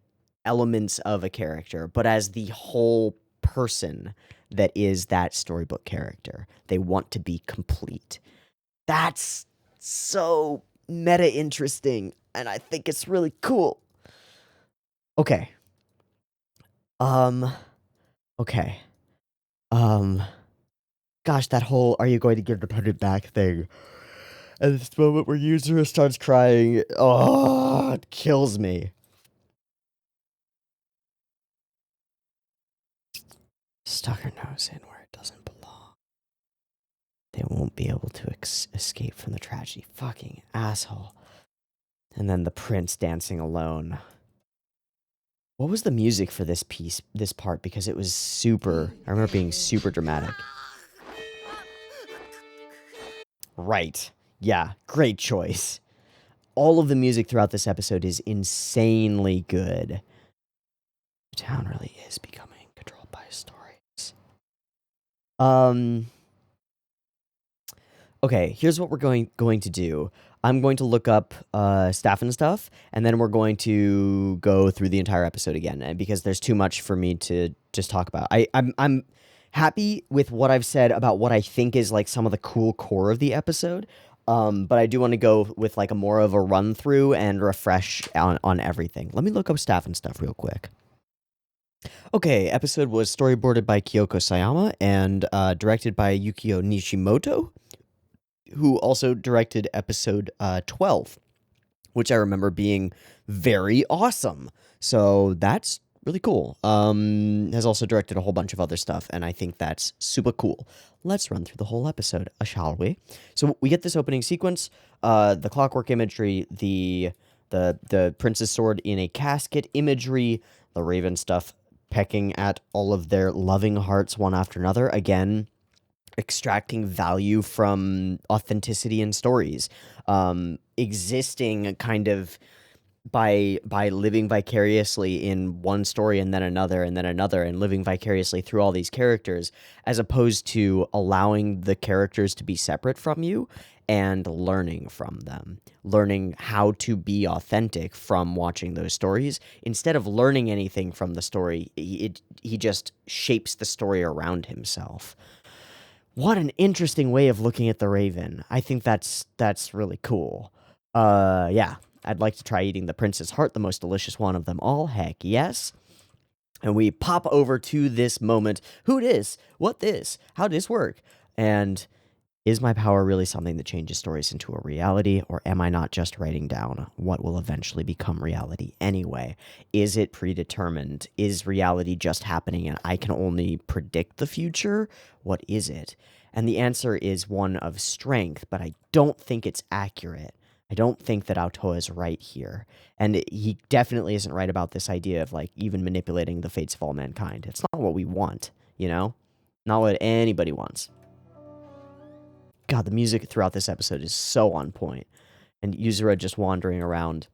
elements of a character, but as the whole person that is that storybook character. They want to be complete. That's so meta interesting, and I think it's really cool. Okay. Okay. Gosh, that whole "are you going to give the put it back" thing. And this moment where Yuzuru starts crying, oh, it kills me. Stuck her nose in where it doesn't belong. They won't be able to escape from the tragedy. Fucking asshole. And then the prince dancing alone. What was the music for this part? Because it was super, I remember being super dramatic. Right. Yeah, great choice. All of the music throughout this episode is insanely good. The town really is becoming controlled by stories. Okay, here's what we're going to do. I'm going to look up staff and stuff, and then we're going to go through the entire episode again, and because there's too much for me to just talk about. I'm happy with what I've said about what I think is like some of the cool core of the episode. But I do want to go with like a more of a run through and refresh on everything. Let me look up staff and stuff real quick. Okay, episode was storyboarded by Kyoko Sayama and directed by Yukio Nishimoto, who also directed episode 12, which I remember being very awesome. So that's really cool. Has also directed a whole bunch of other stuff, and I think that's super cool. Let's run through the whole episode, shall we? So we get this opening sequence, the clockwork imagery, the prince's sword in a casket imagery, the raven stuff pecking at all of their loving hearts one after another. Again, extracting value from authenticity in stories, existing kind of by living vicariously in one story and then another and then another, and living vicariously through all these characters, as opposed to allowing the characters to be separate from you and learning from them, learning how to be authentic from watching those stories. Instead of learning anything from the story, he just shapes the story around himself. What an interesting way of looking at the raven. I think that's really cool. Yeah, I'd like to try eating the prince's heart, the most delicious one of them all. Heck yes. And we pop over to this moment. Who this? What this? How this work? And is my power really something that changes stories into a reality, or am I not just writing down what will eventually become reality anyway? Is it predetermined? Is reality just happening and I can only predict the future? What is it? And the answer is one of strength, but I don't think it's accurate. I don't think that Aotoa is right here. And he definitely isn't right about this idea of like even manipulating the fates of all mankind. It's not what we want, you know? Not what anybody wants. God, the music throughout this episode is so on point. And Yuzura just wandering around.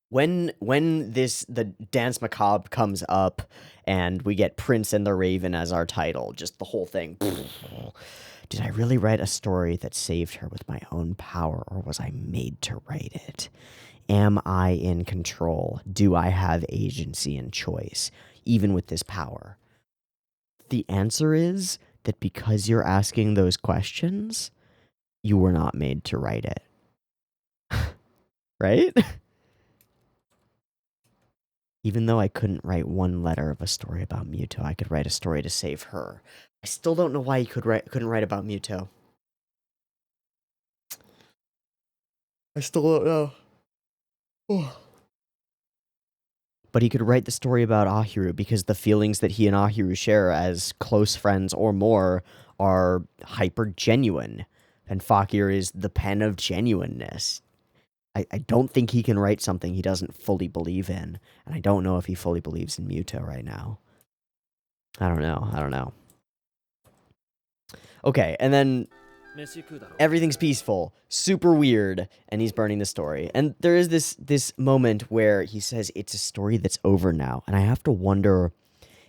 When the Dance Macabre comes up and we get Prince and the Raven as our title, just the whole thing. Did I really write a story that saved her with my own power, or was I made to write it? Am I in control? Do I have agency and choice, even with this power? The answer is that because you're asking those questions, you were not made to write it. Right? Even though I couldn't write one letter of a story about Muto, I could write a story to save her. I still don't know why he couldn't write about Muto. I still don't know. But he could write the story about Ahiru because the feelings that he and Ahiru share as close friends or more are hyper genuine. And Fakir is the pen of genuineness. I don't think he can write something he doesn't fully believe in. And I don't know if he fully believes in Muto right now. I don't know. Okay, and then everything's peaceful, super weird, and he's burning the story. And there is this moment where he says it's a story that's over now, and I have to wonder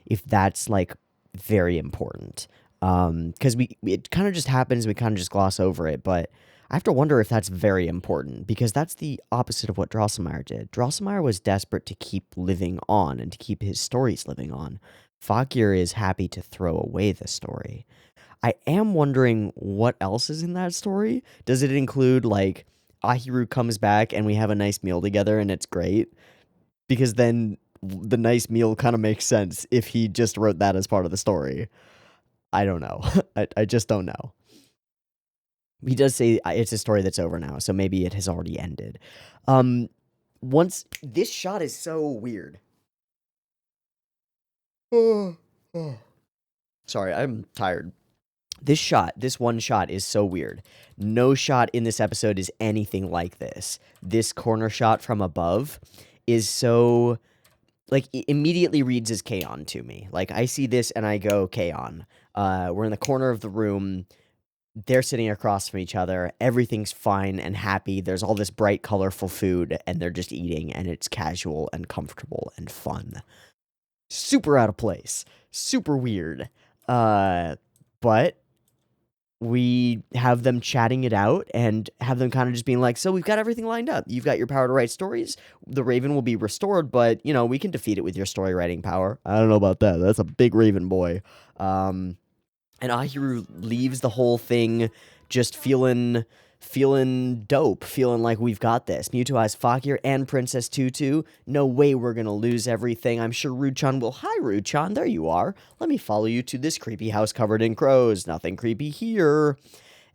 if that's like very important. Because it kind of just happens, we kind of just gloss over it, but I have to wonder if that's very important, because that's the opposite of what Drosselmeyer did. Drosselmeyer was desperate to keep living on and to keep his stories living on. Fakir is happy to throw away the story. I am wondering what else is in that story. Does it include, like, Ahiru comes back and we have a nice meal together and it's great? Because then the nice meal kind of makes sense if he just wrote that as part of the story. I don't know. I just don't know. He does say it's a story that's over now, so maybe it has already ended. Once this shot is so weird. Sorry, I'm tired. This one shot is so weird. No shot in this episode is anything like this. This corner shot from above is so, like, it immediately reads as K-On! To me. Like, I see this and I go, K-On! We're in the corner of the room. They're sitting across from each other. Everything's fine and happy. There's all this bright, colorful food, and they're just eating, and it's casual and comfortable and fun. Super out of place. Super weird. But we have them chatting it out and have them kind of just being like, so we've got everything lined up. You've got your power to write stories. The Raven will be restored, but, you know, we can defeat it with your story writing power. I don't know about that. That's a big Raven boy. And Ahiru leaves the whole thing just feeling dope, feeling like we've got this. Mewtwo has Fakir and Princess Tutu. No way we're gonna lose everything. I'm sure Ruchan will. Hi, Ruchan. There you are. Let me follow you to this creepy house covered in crows. Nothing creepy here.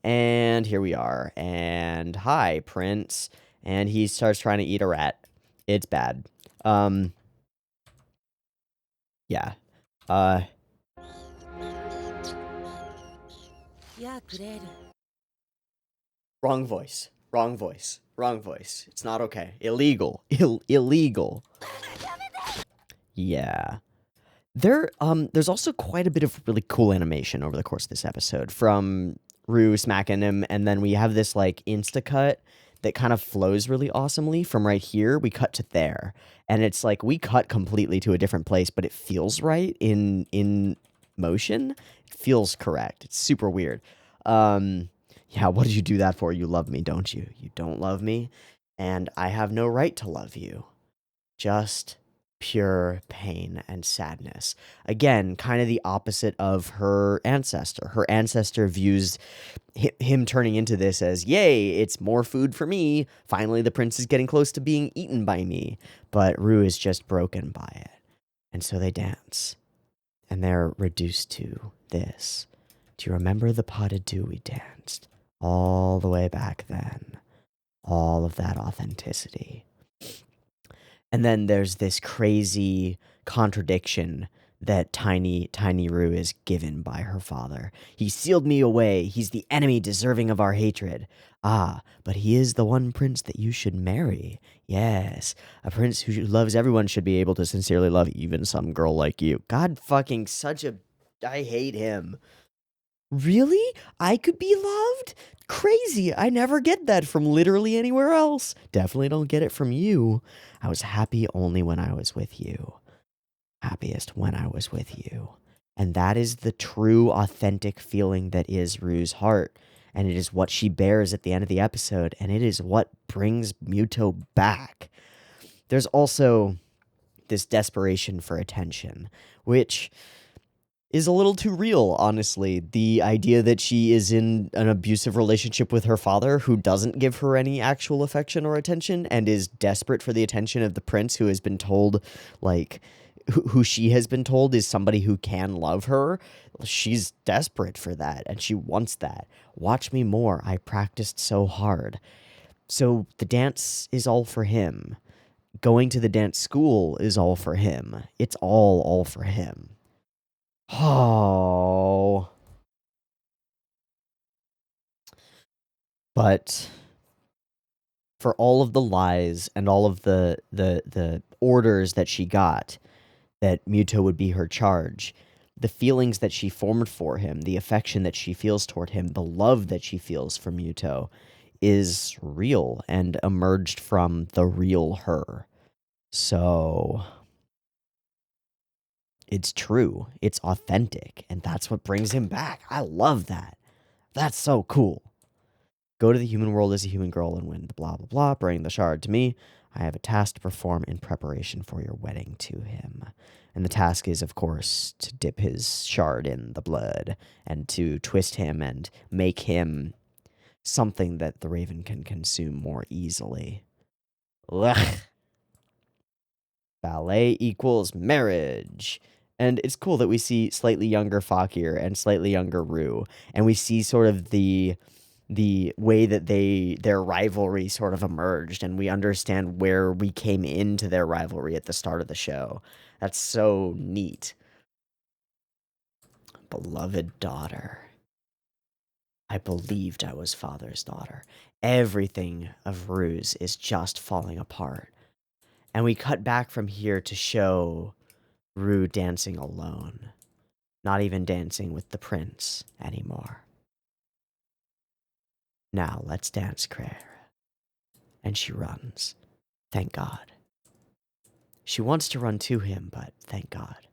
And here we are. And hi, Prince. And he starts trying to eat a rat. It's bad. Yeah. Wrong voice. Wrong voice. Wrong voice. It's not okay. Illegal. Illegal. Yeah. There's also quite a bit of really cool animation over the course of this episode from Rue smacking him, and then we have this like insta cut that kind of flows really awesomely from right here. We cut to there, and it's like we cut completely to a different place, but it feels right in motion. It feels correct. It's super weird. Yeah, what did you do that for? You love me, don't you? You don't love me, and I have no right to love you. Just pure pain and sadness. Again, kind of the opposite of her ancestor. Her ancestor views him turning into this as, yay, it's more food for me. Finally, the prince is getting close to being eaten by me. But Rue is just broken by it. And so they dance. And they're reduced to this. Do you remember the pas de deux we danced? All the way back then. All of that authenticity. And then there's this crazy contradiction that tiny Rue is given by her father. He sealed me away. He's the enemy deserving of our hatred. Ah, but he is the one prince that you should marry. Yes, a prince who loves everyone should be able to sincerely love even some girl like you. God fucking I hate him. Really? I could be loved? Crazy. I never get that from literally anywhere else. Definitely don't get it from you. I was happy only when I was with you. Happiest when I was with you. And that is the true, authentic feeling that is Rue's heart. And it is what she bears at the end of the episode. And it is what brings Mewtwo back. There's also this desperation for attention, which is a little too real, honestly. The idea that she is in an abusive relationship with her father who doesn't give her any actual affection or attention and is desperate for the attention of the prince who has been told, like, who she has been told is somebody who can love her. She's desperate for that and she wants that. Watch me more. I practiced so hard. So the dance is all for him. Going to the dance school is all for him. It's all for him. Oh. But for all of the lies and all of the orders that she got that Mewtwo would be her charge, the feelings that she formed for him, the affection that she feels toward him, the love that she feels for Mewtwo is real and emerged from the real her. So it's true. It's authentic. And that's what brings him back. I love that. That's so cool. Go to the human world as a human girl and win the blah, blah, blah. Bring the shard to me. I have a task to perform in preparation for your wedding to him. And the task is, of course, to dip his shard in the blood and to twist him and make him something that the Raven can consume more easily. Ugh. Ballet equals marriage. And it's cool that we see slightly younger Fakir and slightly younger Rue. And we see sort of the way that their rivalry sort of emerged, and we understand where we came into their rivalry at the start of the show. That's so neat. Beloved daughter. I believed I was father's daughter. Everything of Rue's is just falling apart. And we cut back from here to show Rue dancing alone. Not even dancing with the prince anymore. Now let's dance, Claire. And she runs. Thank God. She wants to run to him, but thank God.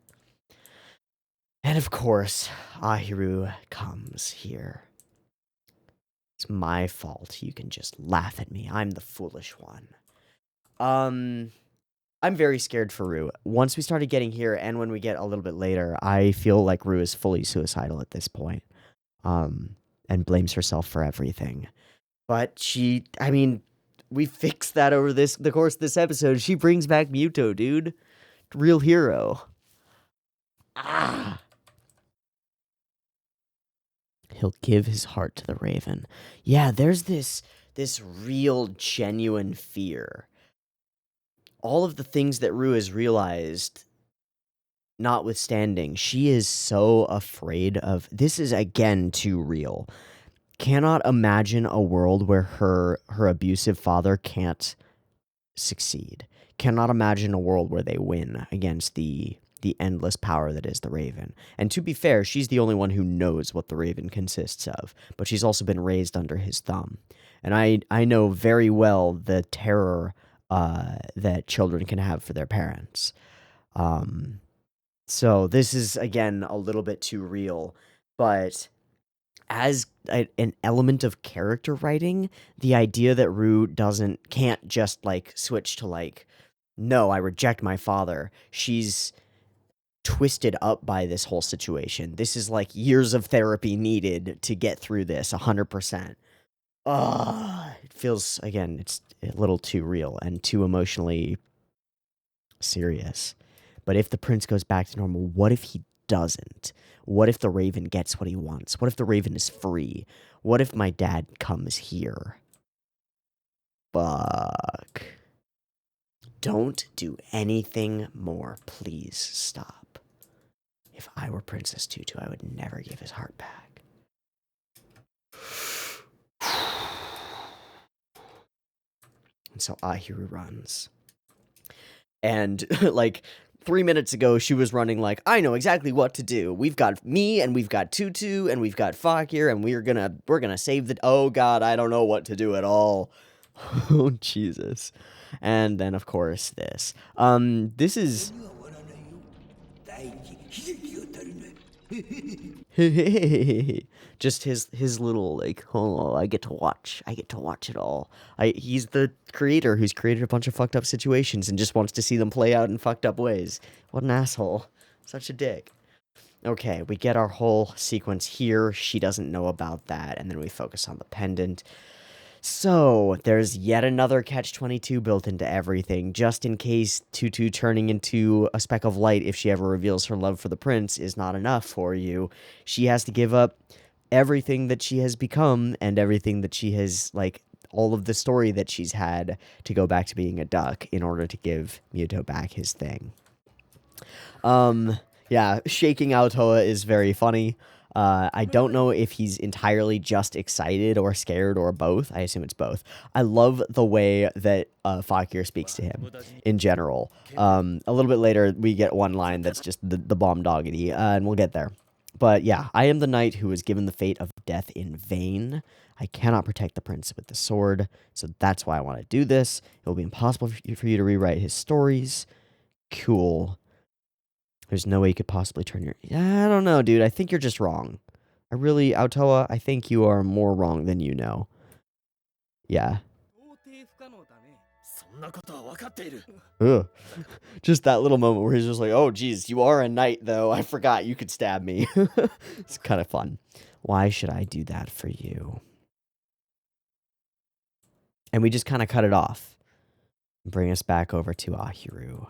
And of course, Ahiru comes here. It's my fault. You can just laugh at me. I'm the foolish one. I'm very scared for Rue. Once we started getting here, and when we get a little bit later, I feel like Rue is fully suicidal at this point, and blames herself for everything. But we fixed that over the course of this episode. She brings back Muto, dude. Real hero. Ah. He'll give his heart to the Raven. Yeah, there's this real, genuine fear. All of the things that Rue has realized, notwithstanding, she is so afraid of... This is, again, too real. Cannot imagine a world where her abusive father can't succeed. Cannot imagine a world where they win against the endless power that is the Raven. And to be fair, she's the only one who knows what the Raven consists of, but she's also been raised under his thumb. And I know very well the terror that children can have for their parents. So this is, again, a little bit too real, but as an element of character writing, the idea that Rue can't just, like, switch to, like, no, I reject my father. She's twisted up by this whole situation. This is, like, years of therapy needed to get through this, 100%. It feels, again, it's a little too real and too emotionally serious. But if the prince goes back to normal, what if he doesn't? What if the Raven gets what he wants? What if the Raven is free? What if my dad comes here? Fuck. Don't do anything more. Please stop. If I were Princess Tutu, I would never give his heart back. And so Ahiru runs. And, like, 3 minutes ago, she was running like, I know exactly what to do. We've got me, and we've got Tutu, and we've got Fakir, and we're gonna save the... Oh, God, I don't know what to do at all. Oh, Jesus. And then, of course, this. This is... Just his little, like, oh, I get to watch it all. He's the creator who's created a bunch of fucked up situations and just wants to see them play out in fucked up ways. What an asshole. Such a dick. Okay, we get our whole sequence here. She doesn't know about that, and then we focus on the pendant. So, there's yet another catch-22 built into everything, just in case Tutu turning into a speck of light if she ever reveals her love for the prince is not enough for you. She has to give up everything that she has become and everything that she has, like, all of the story that she's had to go back to being a duck in order to give Muto back his thing. Yeah, shaking Aotoa is very funny. I don't know if he's entirely just excited or scared or both. I assume it's both. I love the way that Fakir speaks to him in general. A little bit later, we get one line that's just the bomb doggity, and we'll get there. But yeah, I am the knight who was given the fate of death in vain. I cannot protect the prince with the sword, so that's why I want to do this. It will be impossible for you to rewrite his stories. Cool. There's no way you could possibly turn your... I don't know, dude. I think you're just wrong. Aotoa, I think you are more wrong than you know. Yeah. Ugh. Just that little moment where he's just like, oh, geez, you are a knight, though. I forgot you could stab me. It's kind of fun. Why should I do that for you? And we just kind of cut it off. Bring us back over to Ahiru.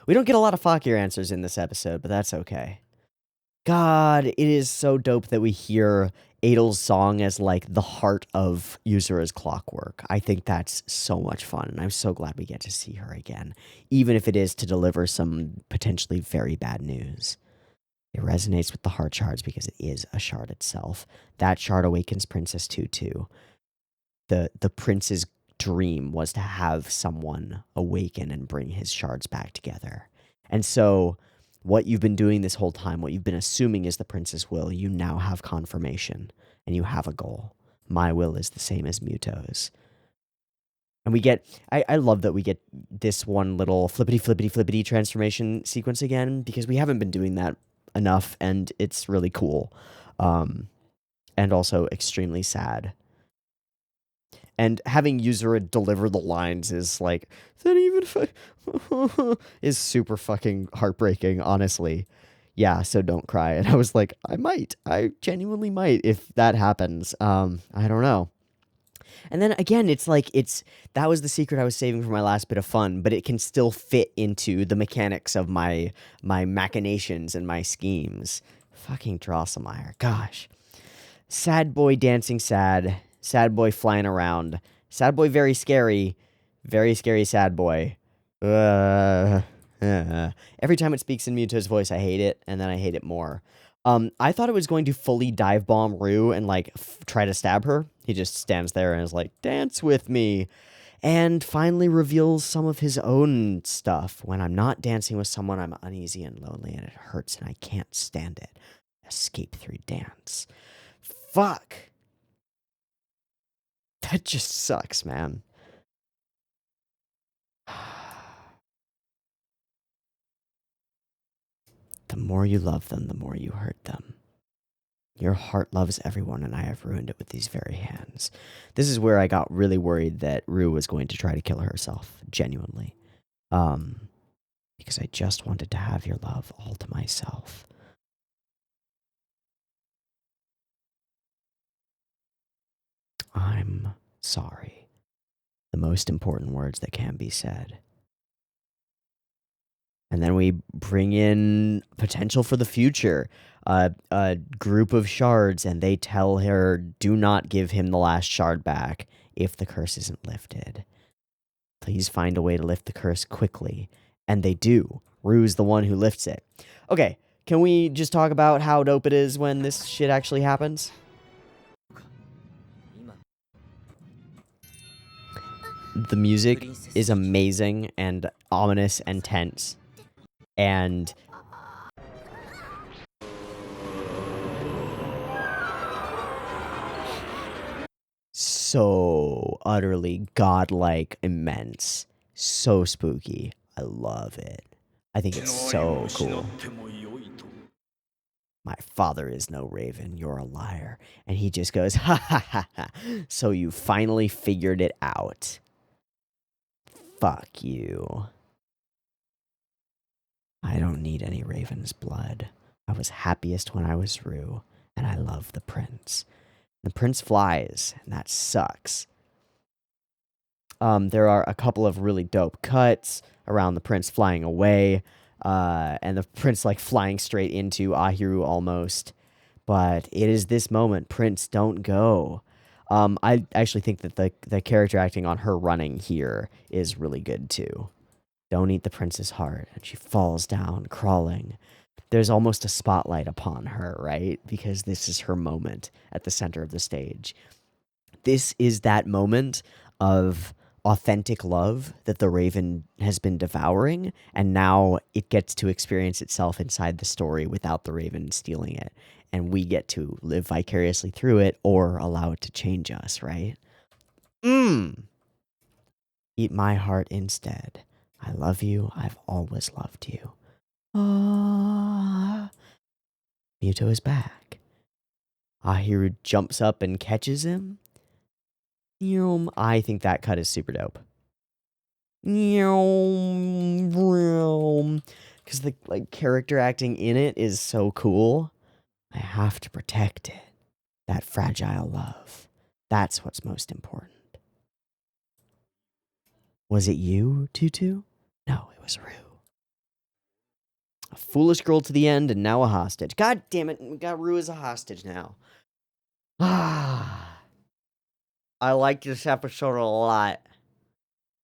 We don't get a lot of Fakir answers in this episode, but that's okay. God, it is so dope that we hear Adel's song as, like, the heart of Yuzura's clockwork. I think that's so much fun, and I'm so glad we get to see her again, even if it is to deliver some potentially very bad news. It resonates with the heart shards because it is a shard itself. That shard awakens Princess Tutu. The prince's dream was to have someone awaken and bring his shards back together. And so what you've been doing this whole time, what you've been assuming is the prince's will, you now have confirmation and you have a goal. My will is the same as Muto's. And we get, I love that we get this one little flippity transformation sequence again, because we haven't been doing that enough, and it's really cool. And also extremely sad. And having Yuzuru deliver the lines is like, that even is super fucking heartbreaking, honestly. Yeah, so don't cry. And I was like, I genuinely might if that happens. I don't know. And then again, it's like that was the secret I was saving for my last bit of fun, but it can still fit into the mechanics of my machinations and my schemes. Fucking Drosselmeyer, gosh. Sad boy dancing sad, sad boy flying around, sad boy very scary sad boy. Uh, Every time it speaks in Muto's voice, I hate it, and then I hate it more. I thought it was going to fully dive bomb Rue and like try to stab her. He just stands there and is like, "Dance with me," and finally reveals some of his own stuff. When I'm not dancing with someone, I'm uneasy and lonely, and it hurts, and I can't stand it. Escape through dance. Fuck. That just sucks, man. The more you love them, the more you hurt them. Your heart loves everyone, and I have ruined it with these very hands. This is where I got really worried that Rue was going to try to kill herself, genuinely. Because I just wanted to have your love all to myself. I'm sorry. The most important words that can be said. And then we bring in potential for the future. A group of shards, and they tell her, do not give him the last shard back if the curse isn't lifted. Please find a way to lift the curse quickly. And they do. Rue's the one who lifts it. Okay, can we just talk about how dope it is when this shit actually happens? The music is amazing and ominous and tense. And so utterly godlike, immense, so spooky. I love it. I think it's so cool. My father is no raven, you're a liar. And he just goes, ha ha ha ha. So you finally figured it out. Fuck you. I don't need any raven's blood. I was happiest when I was Rue, and I love the prince. The prince flies, and that sucks. There are a couple of really dope cuts around the prince flying away, and the prince like flying straight into Ahiru almost. But it is this moment, Prince, don't go. I actually think that the character acting on her running here is really good too. Don't eat the prince's heart, and she falls down, crawling. There's almost a spotlight upon her, right? Because this is her moment at the center of the stage. This is that moment of authentic love that the Raven has been devouring, and now it gets to experience itself inside the story without the Raven stealing it. And we get to live vicariously through it or allow it to change us, right? Eat my heart instead. I love you. I've always loved you. Ah. Muto is back. Ahiru jumps up and catches him. I think that cut is super dope. Because the character acting in it is so cool. I have to protect it. That fragile love. That's what's most important. Was it you, Tutu? No, it was Rue. A foolish girl to the end and now a hostage. God damn it, we got Rue as a hostage now. I like this episode a lot.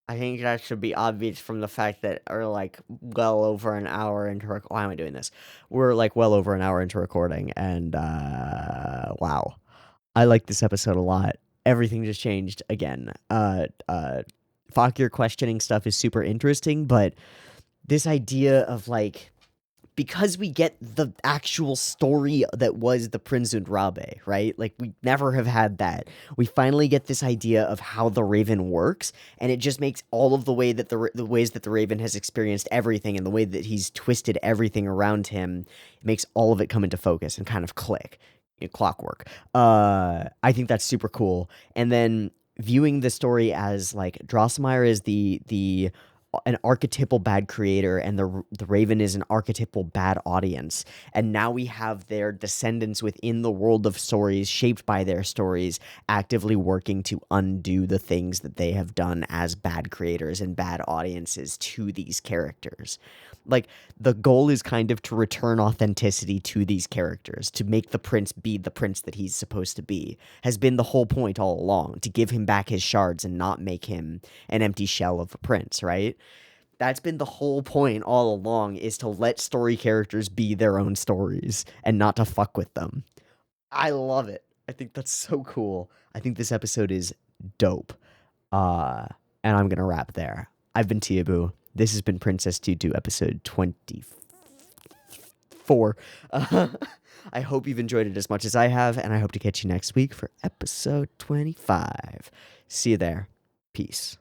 I think that should be obvious from the fact that we're well over an hour into why am I doing this? We're well over an hour into recording, and wow. I like this episode a lot. Everything just changed again. Fakir questioning stuff is super interesting, but this idea of because we get the actual story that was the Prince und Rabe, right? We never have had that. We finally get this idea of how the Raven works, and it just makes all of the ways that the Raven has experienced everything and the way that he's twisted everything around him, it makes all of it come into focus and kind of click. Clockwork. I think that's super cool. And then viewing the story as like Drosselmeyer is the an archetypal bad creator, and the Raven is an archetypal bad audience. And now we have their descendants within the world of stories, shaped by their stories, actively working to undo the things that they have done as bad creators and bad audiences to these characters. Like, the goal is kind of to return authenticity to these characters, to make the prince be the prince that he's supposed to be, has been the whole point all along, to give him back his shards and not make him an empty shell of a prince, right? That's been the whole point all along, is to let story characters be their own stories and not to fuck with them. I love it. I think that's so cool. I think this episode is dope. Uh, and I'm gonna wrap there. I've been Teeaboo. This has been Princess Tutu, episode 24. I hope you've enjoyed it as much as I have, and I hope to catch you next week for episode 25. See you there. Peace.